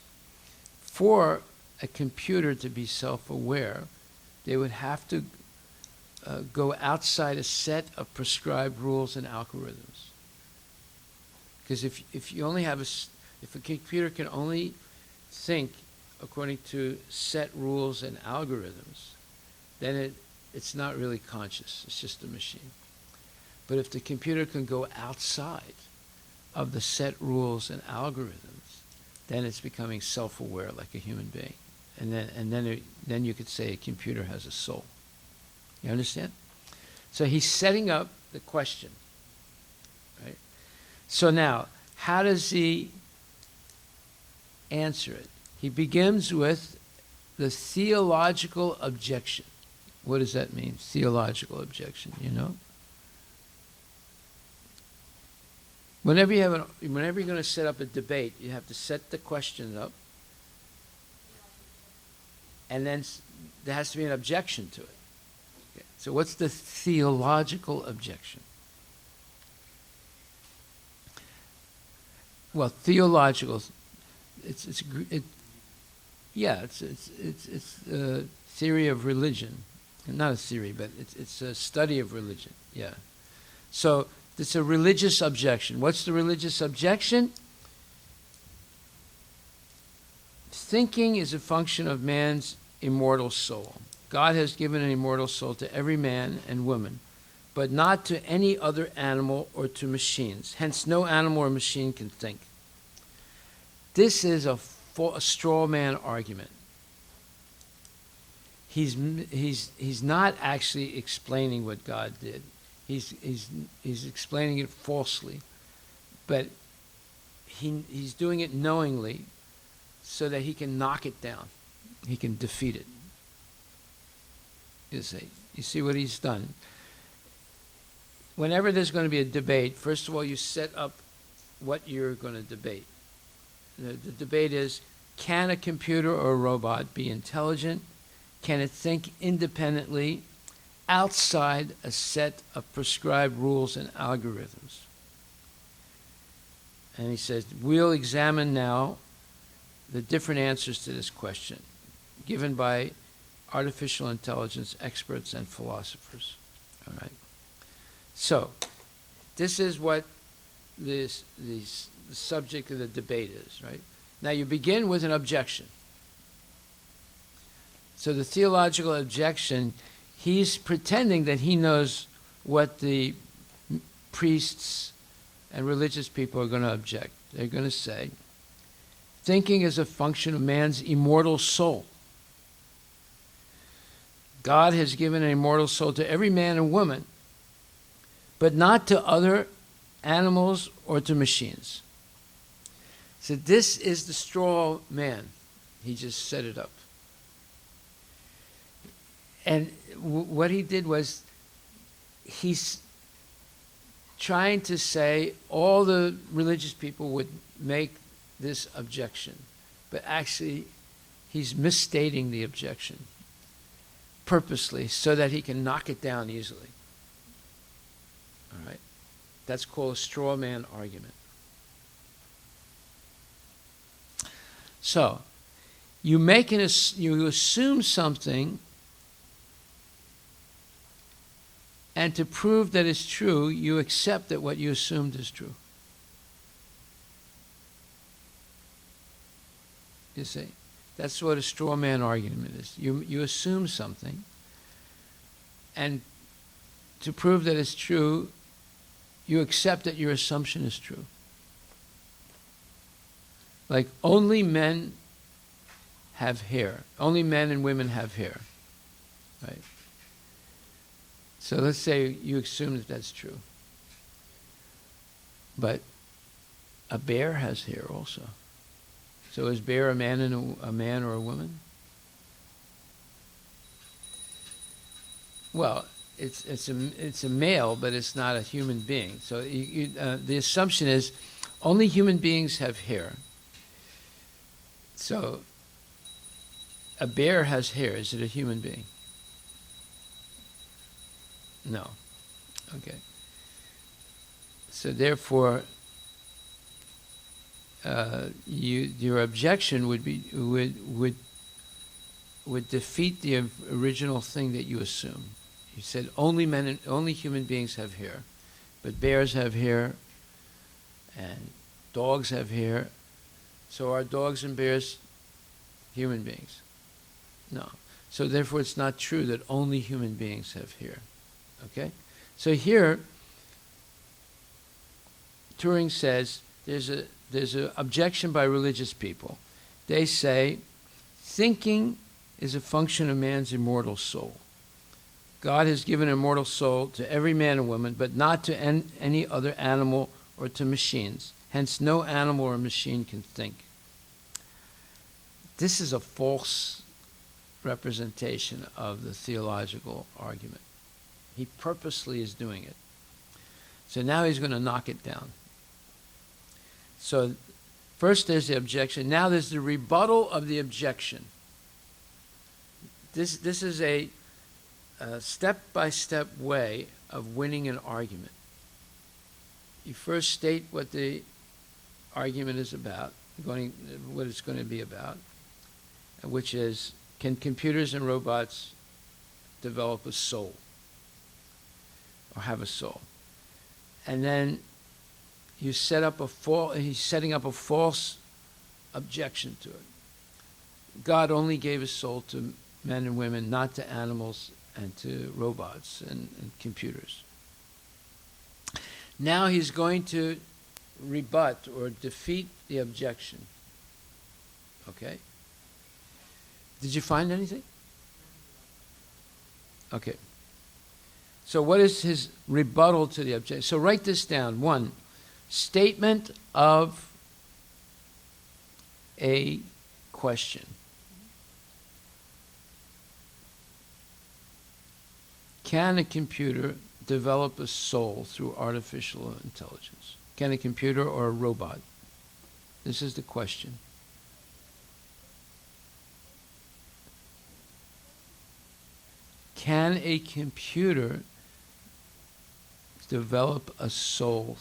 for a computer to be self-aware, they would have to go outside a set of prescribed rules and algorithms. Because if you only have if a computer can only think according to set rules and algorithms, then it's not really conscious. It's just a machine. But if the computer can go outside of the set rules and algorithms, then it's becoming self-aware like a human being. And then you could say a computer has a soul. You understand? So he's setting up the question, right? So now, how does he answer it? He begins with the theological objection. What does that mean, theological objection, you know? Whenever you're going to set up a debate, you have to set the question up, and then there has to be an objection to it. Okay. So what's the theological objection? Well, theological, it's a theory of religion, not a theory, but it's a study of religion. Yeah. So it's a religious objection. What's the religious objection? Thinking is a function of man's immortal soul. God has given an immortal soul to every man and woman, but not to any other animal or to machines. Hence, no animal or machine can think. This is a straw man argument. He's not actually explaining what God did. He's explaining it falsely, but he's doing it knowingly so that he can knock it down. He can defeat it. You see what he's done? Whenever there's going to be a debate, first of all, you set up what you're going to debate. The debate is, can a computer or a robot be intelligent? Can it think independently outside a set of prescribed rules and algorithms? And he says, we'll examine now the different answers to this question given by artificial intelligence experts and philosophers. All right. So, this is what the subject of the debate is, right? Now you begin with an objection. So the theological objection, he's pretending that he knows what the priests and religious people are going to object. They're going to say, thinking is a function of man's immortal soul. God has given an immortal soul to every man and woman, but not to other animals or to machines. So this is the straw man. He just set it up. And what he did was, he's trying to say all the religious people would make this objection, but actually he's misstating the objection purposely so that he can knock it down easily. All right? That's called a straw man argument. So, you assume something, and to prove that it's true, you accept that what you assumed is true. You see? That's what a straw man argument is. You assume something, and to prove that it's true, you accept that your assumption is true. Like, only men have hair. Only men and women have hair. Right? So let's say you assume that that's true. But a bear has hair also. So is bear a man and a man or a woman? Well, it's a male, but it's not a human being. So the assumption is only human beings have hair. So a bear has hair. Is it a human being? No. Okay. So therefore, your objection would defeat the original thing that you assume. You said only human beings have hair, but bears have hair, and dogs have hair. So are dogs and bears human beings? No. So therefore, it's not true that only human beings have hair. Okay? So here, Turing says there's an objection by religious people. They say thinking is a function of man's immortal soul. God has given an immortal soul to every man and woman, but not to any other animal or to machines. Hence, no animal or machine can think. This is a false representation of the theological argument. He purposely is doing it. So now he's going to knock it down. So first there's the objection. Now there's the rebuttal of the objection. This is a step-by-step way of winning an argument. You first state what the argument is about, what it's going to be about, which is, can computers and robots develop a soul or have a soul? And then he's setting up a false objection to it. God only gave his soul to men and women, not to animals and to robots and computers. Now he's going to rebut or defeat the objection. Okay? Did you find anything? Okay. So what is his rebuttal to the objection? So write this down. 1, statement of a question. Can a computer develop a soul through artificial intelligence? Can a computer or a robot? This is the question. Can a computer develop a soul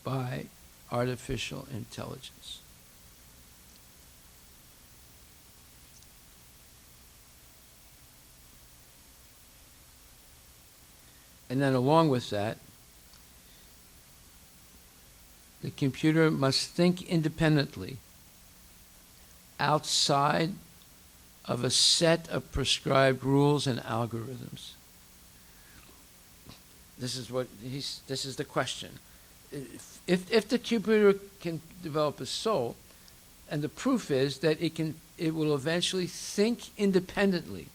by artificial intelligence. And then along with that, the computer must think independently outside of a set of prescribed rules and algorithms. This is the question. If the computer can develop a soul, and the proof is that it will eventually think independently.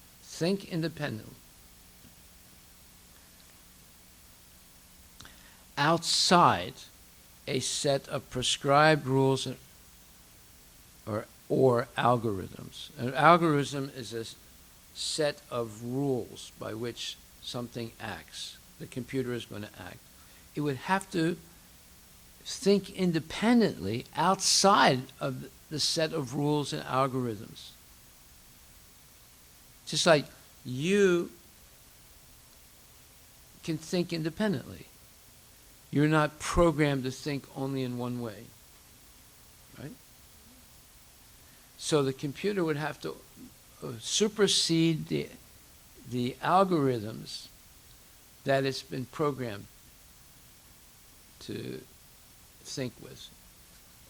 Outside a set of prescribed rules or algorithms. An algorithm is a set of rules by which something acts. The computer is going to act. It would have to think independently outside of the set of rules and algorithms. Just like you can think independently. You're not programmed to think only in one way, right? So the computer would have to supersede the algorithms that it's been programmed to think with.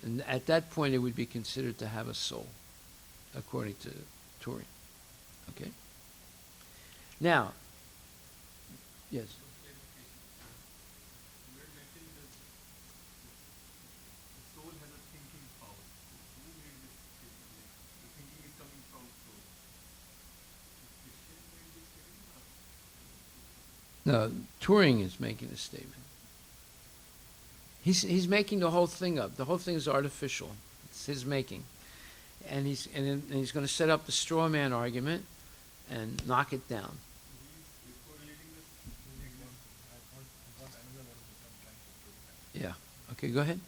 And at that point, it would be considered to have a soul, according to Turing. Okay? Now, yes? No, Turing is making a statement. He's making the whole thing up. The whole thing is artificial. It's his making, and he's going to set up the straw man argument and knock it down. Yeah. Okay. Go ahead.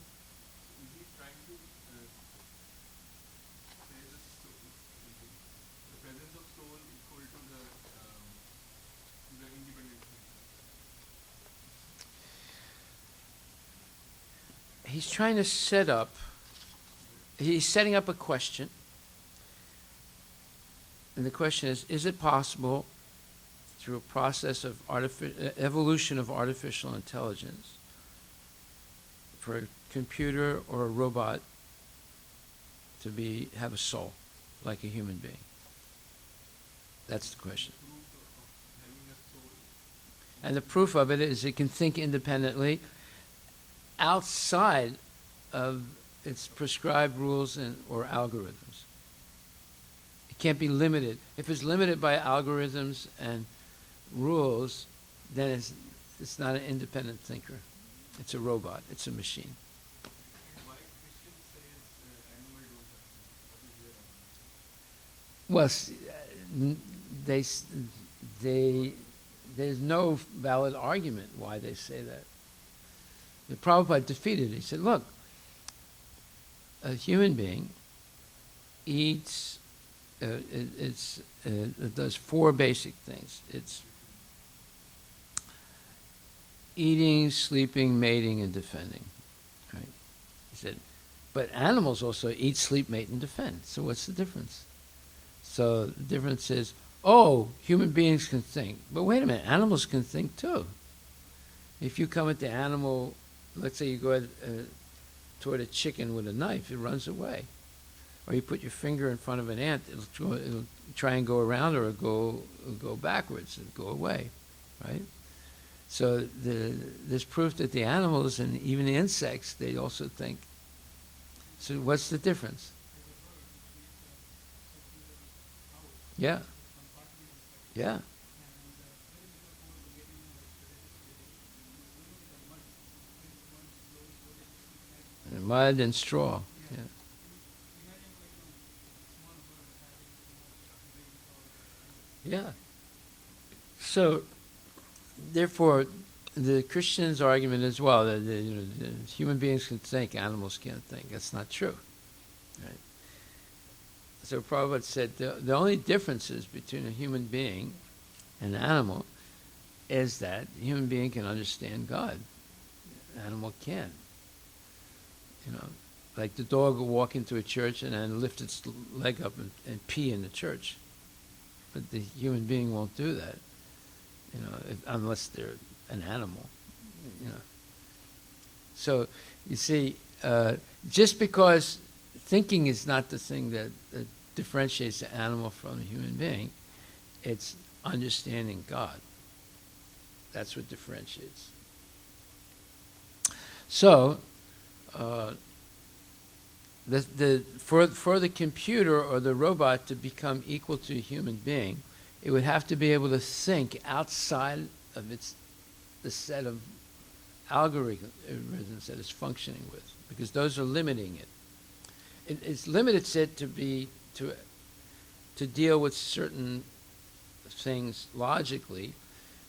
He's trying to set up, he's setting up a question. And the question is it possible through a process of evolution of artificial intelligence for a computer or a robot to have a soul like a human being? That's the question. And the proof of it is it can think independently outside of its prescribed rules or algorithms. It can't be limited. If it's limited by algorithms and rules, then it's not an independent thinker. It's a robot. It's a machine. Well, there's no valid argument why they say that. The Prabhupada defeated it. He said, look, a human being eats, it does four basic things. It's eating, sleeping, mating, and defending. Right? He said, but animals also eat, sleep, mate, and defend. So what's the difference? So the difference is, human beings can think. But wait a minute, animals can think too. If you come at the animal, let's say you go toward a chicken with a knife, it runs away. Or you put your finger in front of an ant, it'll try and go around, or it'll go backwards and go away, right? So there's proof that the animals and even the insects, they also think. So what's the difference? Yeah. Yeah. And mud and straw. Yeah. Yeah. So, therefore, the Christian's argument as well that human beings can think, animals can't think. That's not true. Right? So Prabhupada said the only differences between a human being and an animal is that a human being can understand God. An animal can't. Like the dog will walk into a church and then lift its leg up and pee in the church. But the human being won't do that, unless they're an animal, So, you see, just because thinking is not the thing that differentiates the animal from the human being, it's understanding God. That's what differentiates. So, for the computer or the robot to become equal to a human being, it would have to be able to think outside of the set of algorithms that it's functioning with, because those are limiting it. It limits it to deal with certain things logically,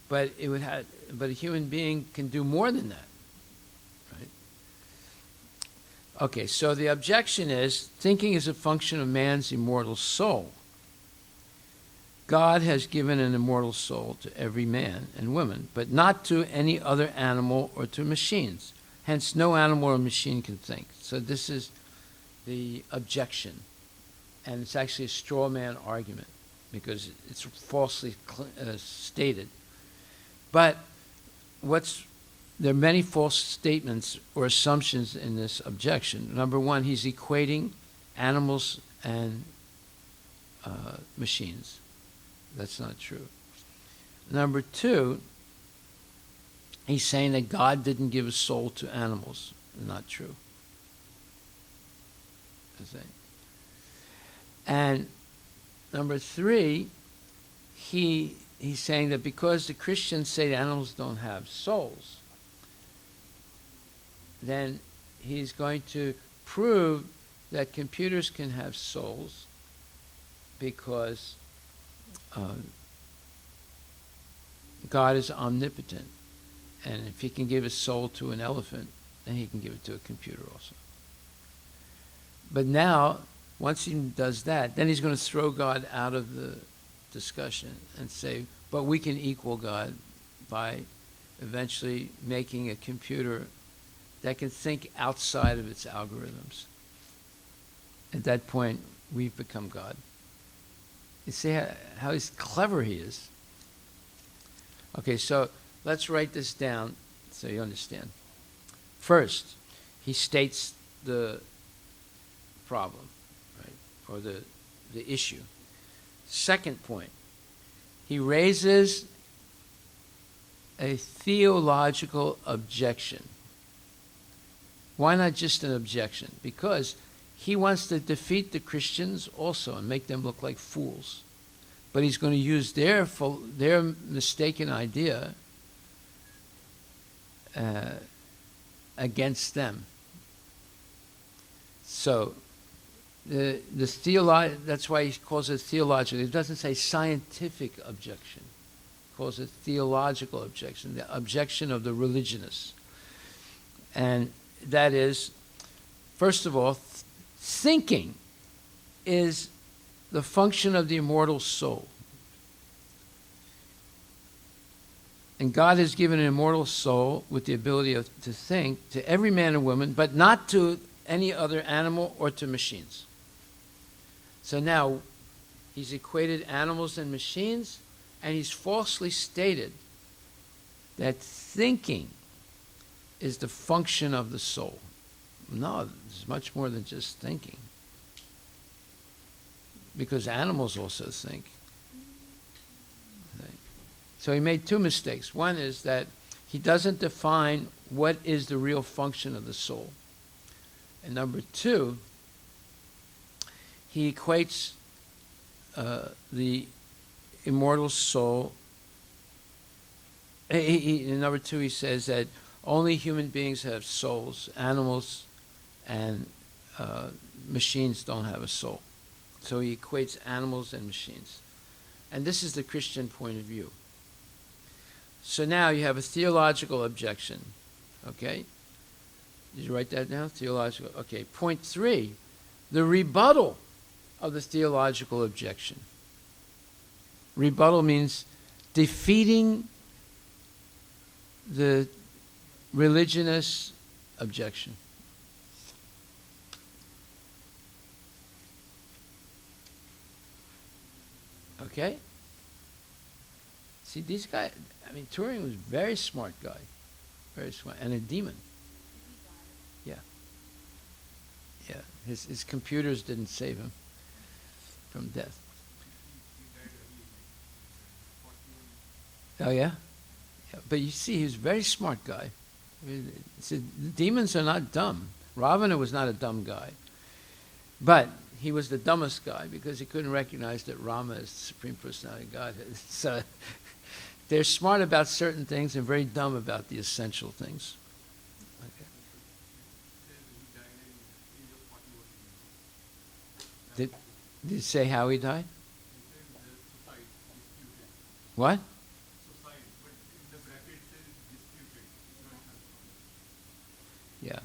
but a human being can do more than that. Okay, so the objection is, thinking is a function of man's immortal soul. God has given an immortal soul to every man and woman, but not to any other animal or to machines. Hence, no animal or machine can think. So this is the objection. And it's actually a straw man argument, because it's falsely stated. But there are many false statements or assumptions in this objection. Number one, he's equating animals and machines. That's not true. Number two, he's saying that God didn't give a soul to animals. Not true. And number three, he's saying that because the Christians say that animals don't have souls, then he's going to prove that computers can have souls, because God is omnipotent. And if he can give a soul to an elephant, then he can give it to a computer also. But now, once he does that, then he's going to throw God out of the discussion and say, but we can equal God by eventually making a computer that can think outside of its algorithms. At that point, we've become God. You see how clever he is? Okay, so let's write this down so you understand. First, he states the problem, right, or the issue. Second point, he raises a theological objection. Why not just an objection? Because he wants to defeat the Christians also and make them look like fools. But he's going to use their mistaken idea against them. So that's why he calls it theological. He doesn't say scientific objection. He calls it theological objection, the objection of the religionists. And that is, first of all, thinking is the function of the immortal soul. And God has given an immortal soul with the ability to think to every man and woman, but not to any other animal or to machines. So now he's equated animals and machines, and he's falsely stated that thinking is the function of the soul. No, it's much more than just thinking. Because animals also think. So he made two mistakes. One is that he doesn't define what is the real function of the soul. And number two, he equates the immortal soul. In number two, he says that only human beings have souls. Animals and machines don't have a soul. So he equates animals and machines. And this is the Christian point of view. So now you have a theological objection. Okay? Did you write that down? Theological. Okay. Point three, the rebuttal of the theological objection. Rebuttal means defeating the religionist objection. Okay? See, these guys, I mean, Turing was a very smart guy. Very smart. And a demon. Yeah. Yeah. His computers didn't save him from death. Oh, yeah? Yeah. But you see, he was a very smart guy. I mean, see, the demons are not dumb. Ravana was not a dumb guy. But he was the dumbest guy because he couldn't recognize that Rama is the Supreme Personality of Godhead. So they're smart about certain things and very dumb about the essential things. Okay. Did it say how he died? What? Yeah.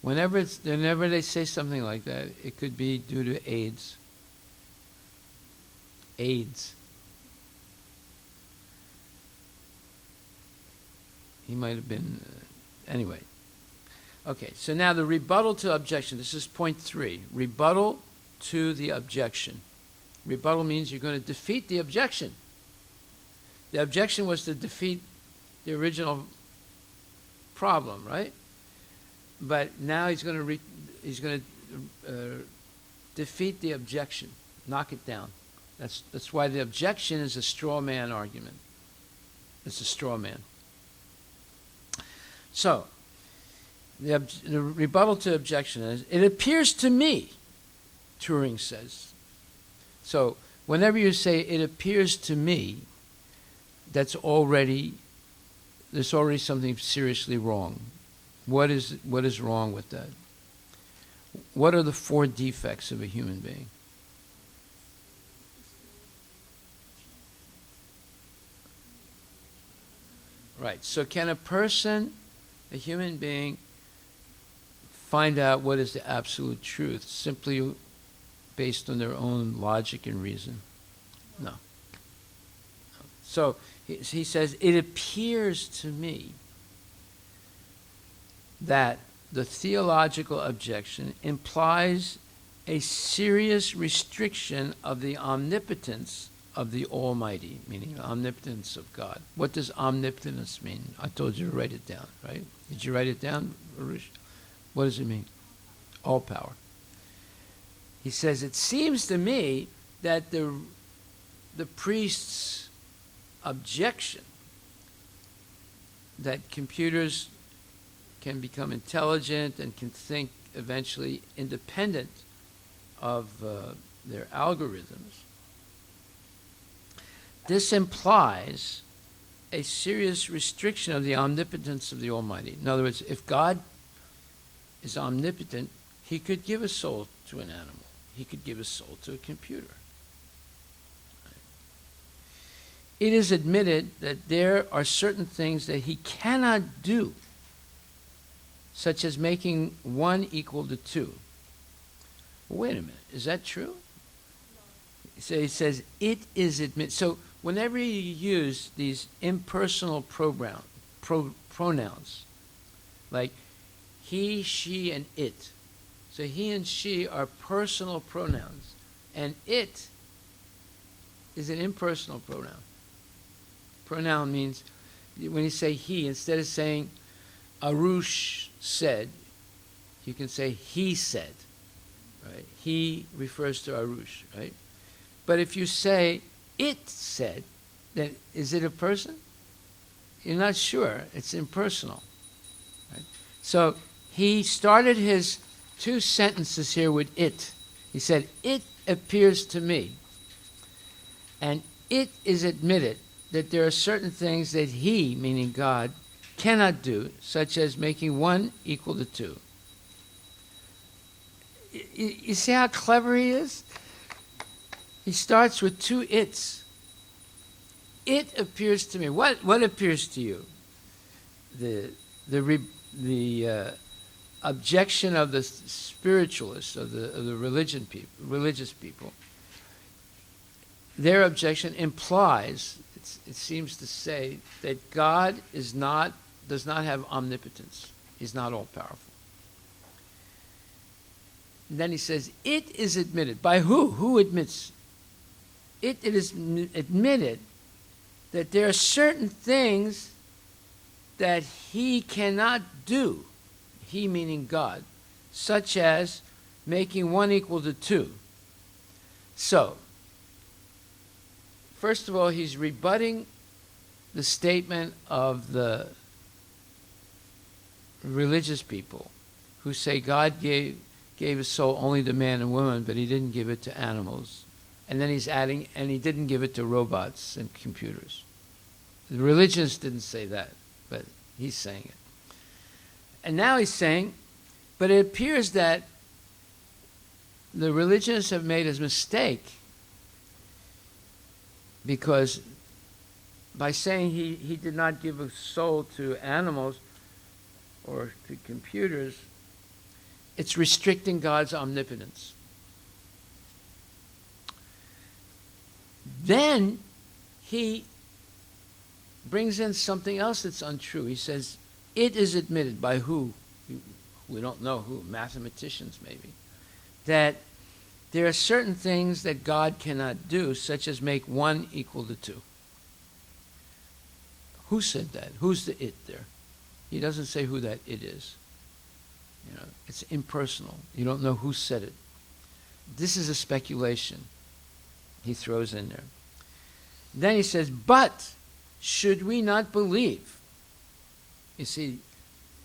Whenever they say something like that, it could be due to AIDS. AIDS. He might have been, anyway. Okay, so now the rebuttal to objection. This is point 3. Rebuttal to the objection. Rebuttal means you're going to defeat the objection. The objection was to defeat the original problem, right? But now he's going to defeat the objection, knock it down. That's why the objection is a straw man argument. It's a straw man. So, the rebuttal to objection is, it appears to me, Turing says. So, whenever you say, it appears to me, there's already something seriously wrong. What is wrong with that? What are the 4 defects of a human being? Right. So can a human being, find out what is the absolute truth simply based on their own logic and reason? No. So he says, it appears to me that the theological objection implies a serious restriction of the omnipotence of the Almighty, meaning the omnipotence of God. What does omnipotence mean? I told you to write it down, right? Did you write it down, Arush? What does it mean? All power. He says, it seems to me that the priest's objection that computers can become intelligent and can think eventually independent of their algorithms. This implies a serious restriction of the omnipotence of the Almighty. In other words, if God is omnipotent, he could give a soul to an animal. He could give a soul to a computer. It is admitted that there are certain things that he cannot do, such as making 1 equal to 2. Well, wait a minute, is that true? So he says, it is admitted. So whenever you use these impersonal pronouns, like he, she, and it. So he and she are personal pronouns, and it is an impersonal pronoun. Pronoun means, when you say he, instead of saying Arush said, you can say he said, right? He refers to Arush, right? But if you say it said, then is it a person? You're not sure. It's impersonal. Right? So he started his 2 sentences here with it. He said, it appears to me. And it is admitted that there are certain things that he, meaning God, cannot do, such as making 1 equal to 2. You see how clever he is? He starts with 2 its. It appears to me. What appears to you? The objection of the spiritualists, of the religious people. Their objection implies, it seems to say, that God does not have omnipotence. He's not all powerful. And then he says, it is admitted. By who? Who admits? it is admitted that there are certain things that he cannot do, he meaning God, such as making 1 equal to 2. So, first of all, he's rebutting the statement of the religious people who say God gave his soul only to man and woman, but he didn't give it to animals. And then he's adding, and he didn't give it to robots and computers. The religions didn't say that, but he's saying it. And now he's saying, but it appears that the religions have made a mistake, because by saying he did not give a soul to animals or to computers, it's restricting God's omnipotence. Then he brings in something else that's untrue. He says, it is admitted by who? We don't know who, mathematicians maybe, that there are certain things that God cannot do, such as make 1 equal to 2. Who said that? Who's the it there? He doesn't say who that it is. It's impersonal. You don't know who said it. This is a speculation he throws in there. Then he says, but should we not believe? You see,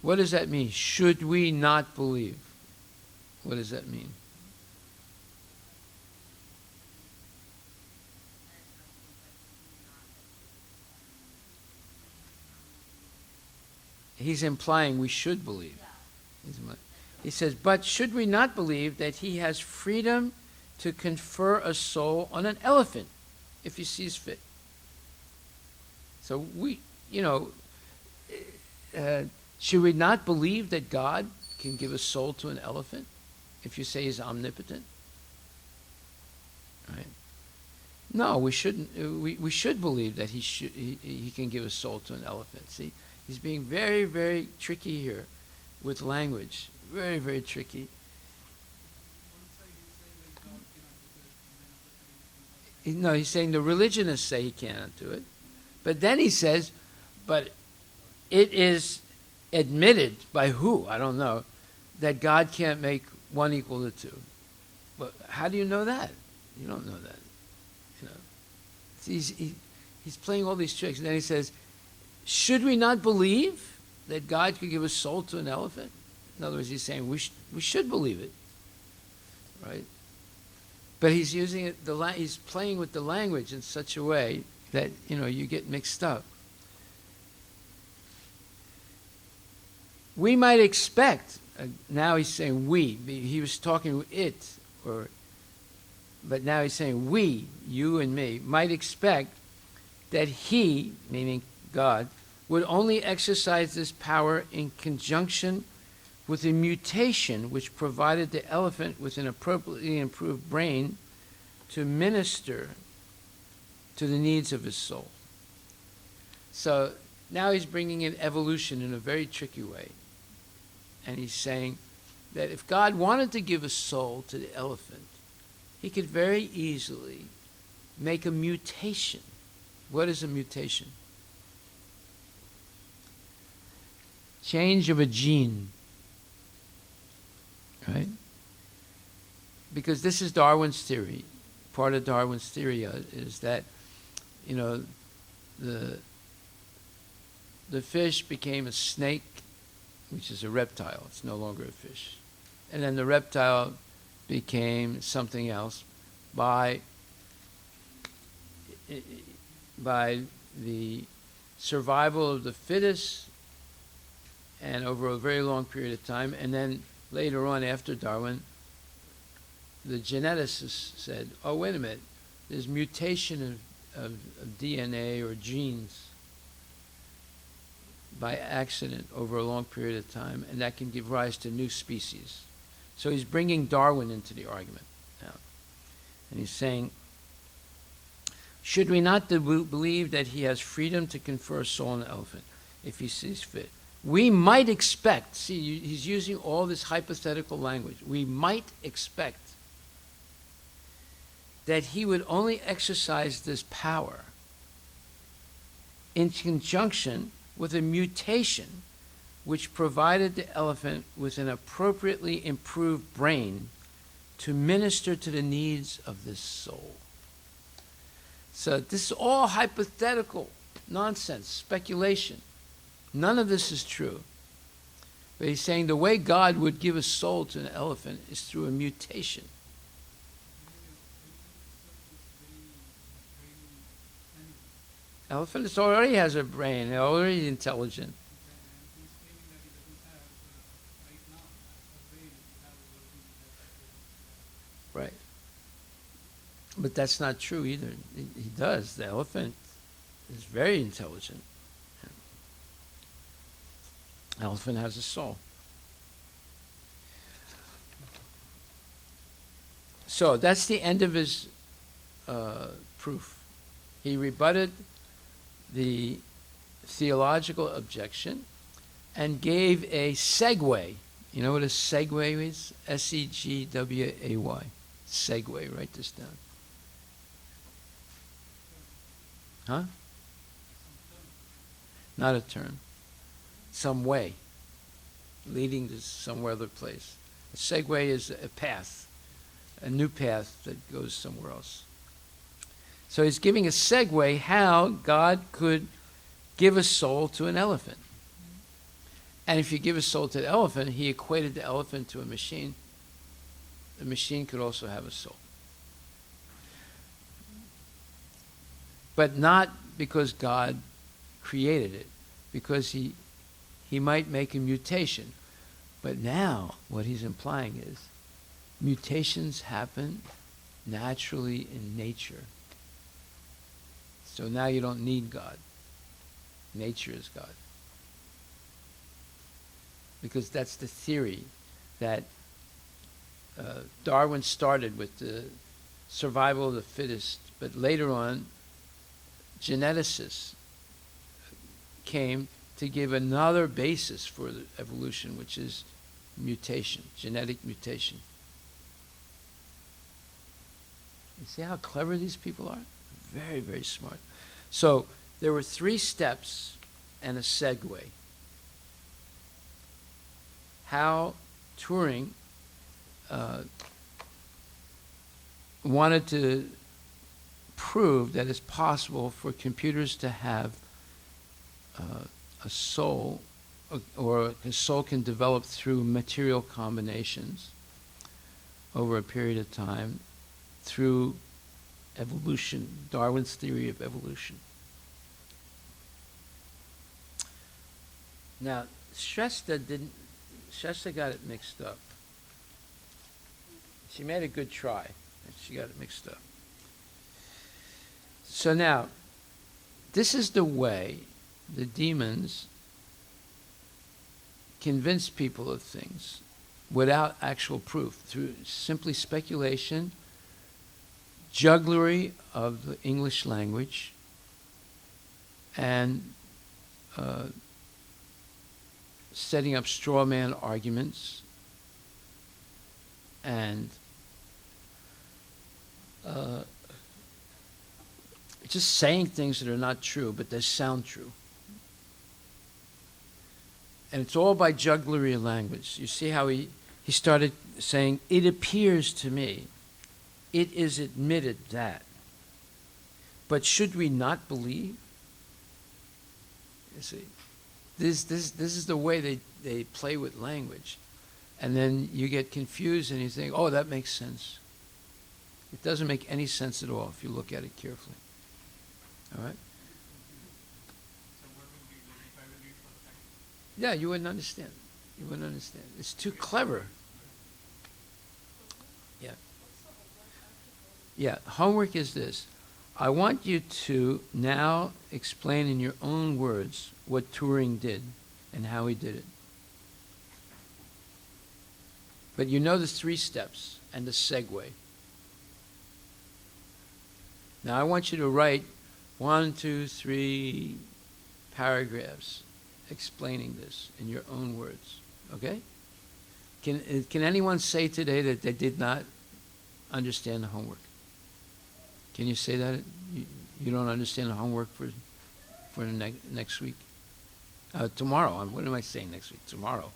what does that mean? Should we not believe? What does that mean? He's implying we should believe. He says, but should we not believe that he has freedom to confer a soul on an elephant if he sees fit? So should we not believe that God can give a soul to an elephant if you say he's omnipotent? Right? No, we shouldn't. We should believe that he can give a soul to an elephant. See, he's being very, very tricky here with language. Very, very tricky. No, he's saying the religionists say he cannot do it. But then he says, but it is admitted by who? I don't know, that God can't make 1 equal to 2. But how do you know that? You don't know that. He's playing all these tricks. And then he says, should we not believe that God could give a soul to an elephant? In other words, he's saying we should believe it, right? But he's using it. He's playing with the language in such a way that you get mixed up. We might expect. Now he's saying we. He was talking it, but now he's saying we, you and me, might expect that he, meaning God, would only exercise this power in conjunction with a mutation which provided the elephant with an appropriately improved brain to minister to the needs of his soul. So now he's bringing in evolution in a very tricky way. And he's saying that if God wanted to give a soul to the elephant, he could very easily make a mutation. What is a mutation? Change of a gene. Right? Because this is Darwin's theory. Part of Darwin's theory is that, the fish became a snake, which is a reptile. It's no longer a fish. And then the reptile became something else by the survival of the fittest and over a very long period of time. And then later on, after Darwin, the geneticists said, oh, wait a minute, there's mutation of DNA or genes by accident over a long period of time, and that can give rise to new species. So he's bringing Darwin into the argument now. And he's saying, should we not believe that he has freedom to confer a soul on an elephant if he sees fit? We might expect, see, he's using all this hypothetical language. We might expect that he would only exercise this power in conjunction with a mutation which provided the elephant with an appropriately improved brain to minister to the needs of this soul. So this is all hypothetical nonsense, speculation. None of this is true. But he's saying the way God would give a soul to an elephant is through a mutation. Elephant already has a brain. They're already intelligent. Right. But that's not true either. He does. The elephant is very intelligent. Elephant has a soul. So that's the end of his proof. He rebutted the theological objection and gave a segue. You know what a segue is? S-E-G-W-A-Y. Segue. Write this down. Huh? Not a term. Some way leading to some other place. A segue is a path, a new path that goes somewhere else. So he's giving a segue how God could give a soul to an elephant. And if you give a soul to the elephant, he equated the elephant to a machine. The machine could also have a soul. But not because God created it, because he might make a mutation. But now what he's implying is mutations happen naturally in nature. So now you don't need God. Nature is God. Because that's the theory that Darwin started with, the survival of the fittest, but later on geneticists came to give another basis for the evolution, which is mutation, genetic mutation. You see how clever these people are? Very, very smart. So there were 3 steps and a segue. How Turing wanted to prove that it's possible for computers to have a soul, or a soul can develop through material combinations over a period of time through evolution, Darwin's theory of evolution. Now, Shasta got it mixed up. She made a good try, and she got it mixed up. So now, this is the way the demons convince people of things without actual proof, through simply speculation, jugglery of the English language, and setting up straw man arguments, and just saying things that are not true, but they sound true. And it's all by jugglery of language. You see how he started saying, it appears to me, it is admitted that. But should we not believe? You see, this is the way they play with language. And then you get confused and you think, oh, that makes sense. It doesn't make any sense at all if you look at it carefully. All right? Yeah, you wouldn't understand. You wouldn't understand. It's too clever. Yeah. Yeah, homework is this. I want you to now explain in your own words what Turing did and how he did it. But you know the 3 steps and the segue. Now I want you to write 1, 2, 3 paragraphs explaining this in your own words. Okay? Can anyone say today that they did not understand the homework? Can you say that? You don't understand the homework for the next week? Tomorrow. What am I saying next week? Tomorrow.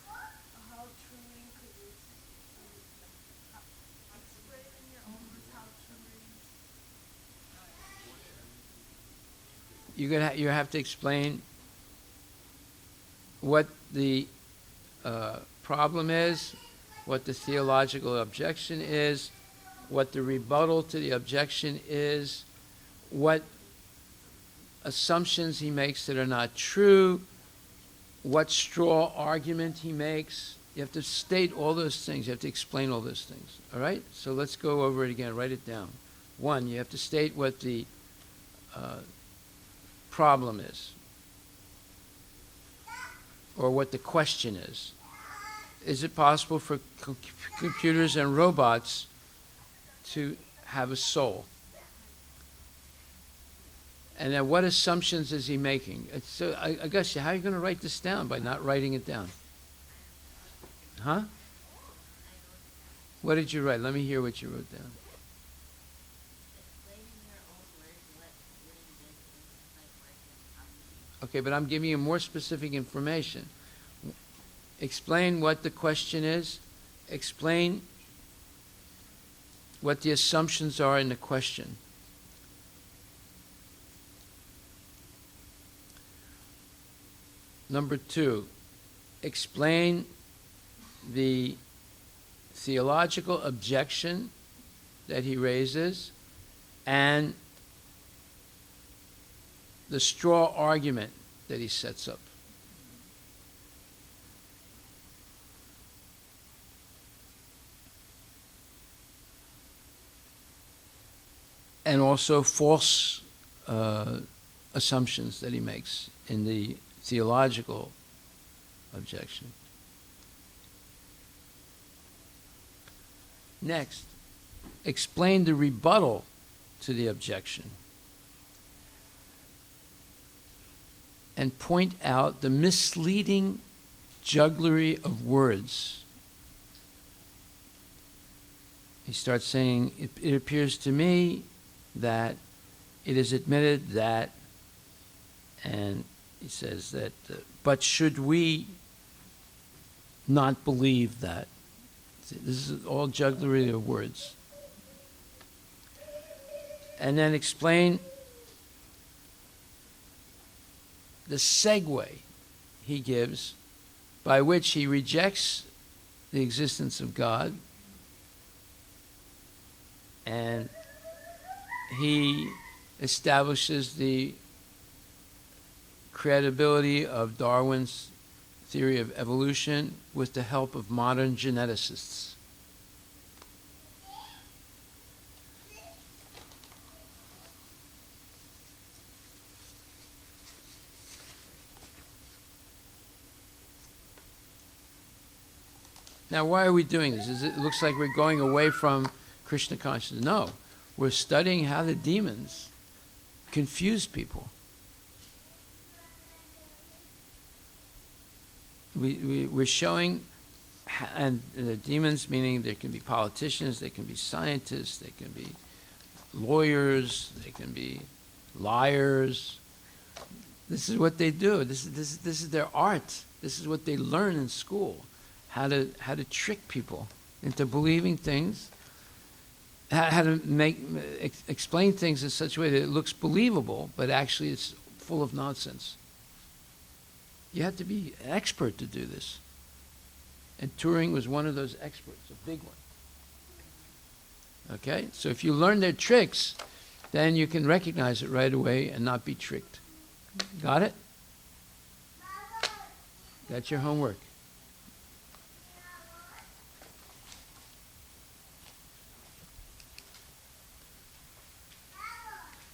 How Turing could explain in your own words how Turing. You have to explain what the problem is, what the theological objection is, what the rebuttal to the objection is, what assumptions he makes that are not true, what straw argument he makes. You have to state all those things. You have to explain all those things. All right? So let's go over it again. Write it down. 1, you have to state what the problem is, or what the question is. Is it possible for computers and robots to have a soul? And then what assumptions is he making? So I guess, how are you going to write this down by not writing it down? Huh? What did you write? Let me hear what you wrote down. Okay, but I'm giving you more specific information. Explain what the question is. Explain what the assumptions are in the question. Number 2, explain the theological objection that he raises and the straw argument that he sets up. And also false assumptions that he makes in the theological objection. Next, explain the rebuttal to the objection and point out the misleading jugglery of words. He starts saying, it appears to me that it is admitted that, and he says that, but should we not believe that? See, this is all jugglery of words. And then explain the segue he gives by which he rejects the existence of God and he establishes the credibility of Darwin's theory of evolution with the help of modern geneticists. Now, why are we doing this? It looks like we're going away from Krishna consciousness. No, we're studying how the demons confuse people. We're showing, and the demons meaning there can be politicians, they can be scientists, they can be lawyers, they can be liars. This is what they do. This is their art. This is what they learn in school. How to trick people into believing things, how to explain things in such a way that it looks believable, but actually it's full of nonsense. You have to be an expert to do this. And Turing was one of those experts, a big one. Okay? So if you learn their tricks, then you can recognize it right away and not be tricked. Got it? That's your homework.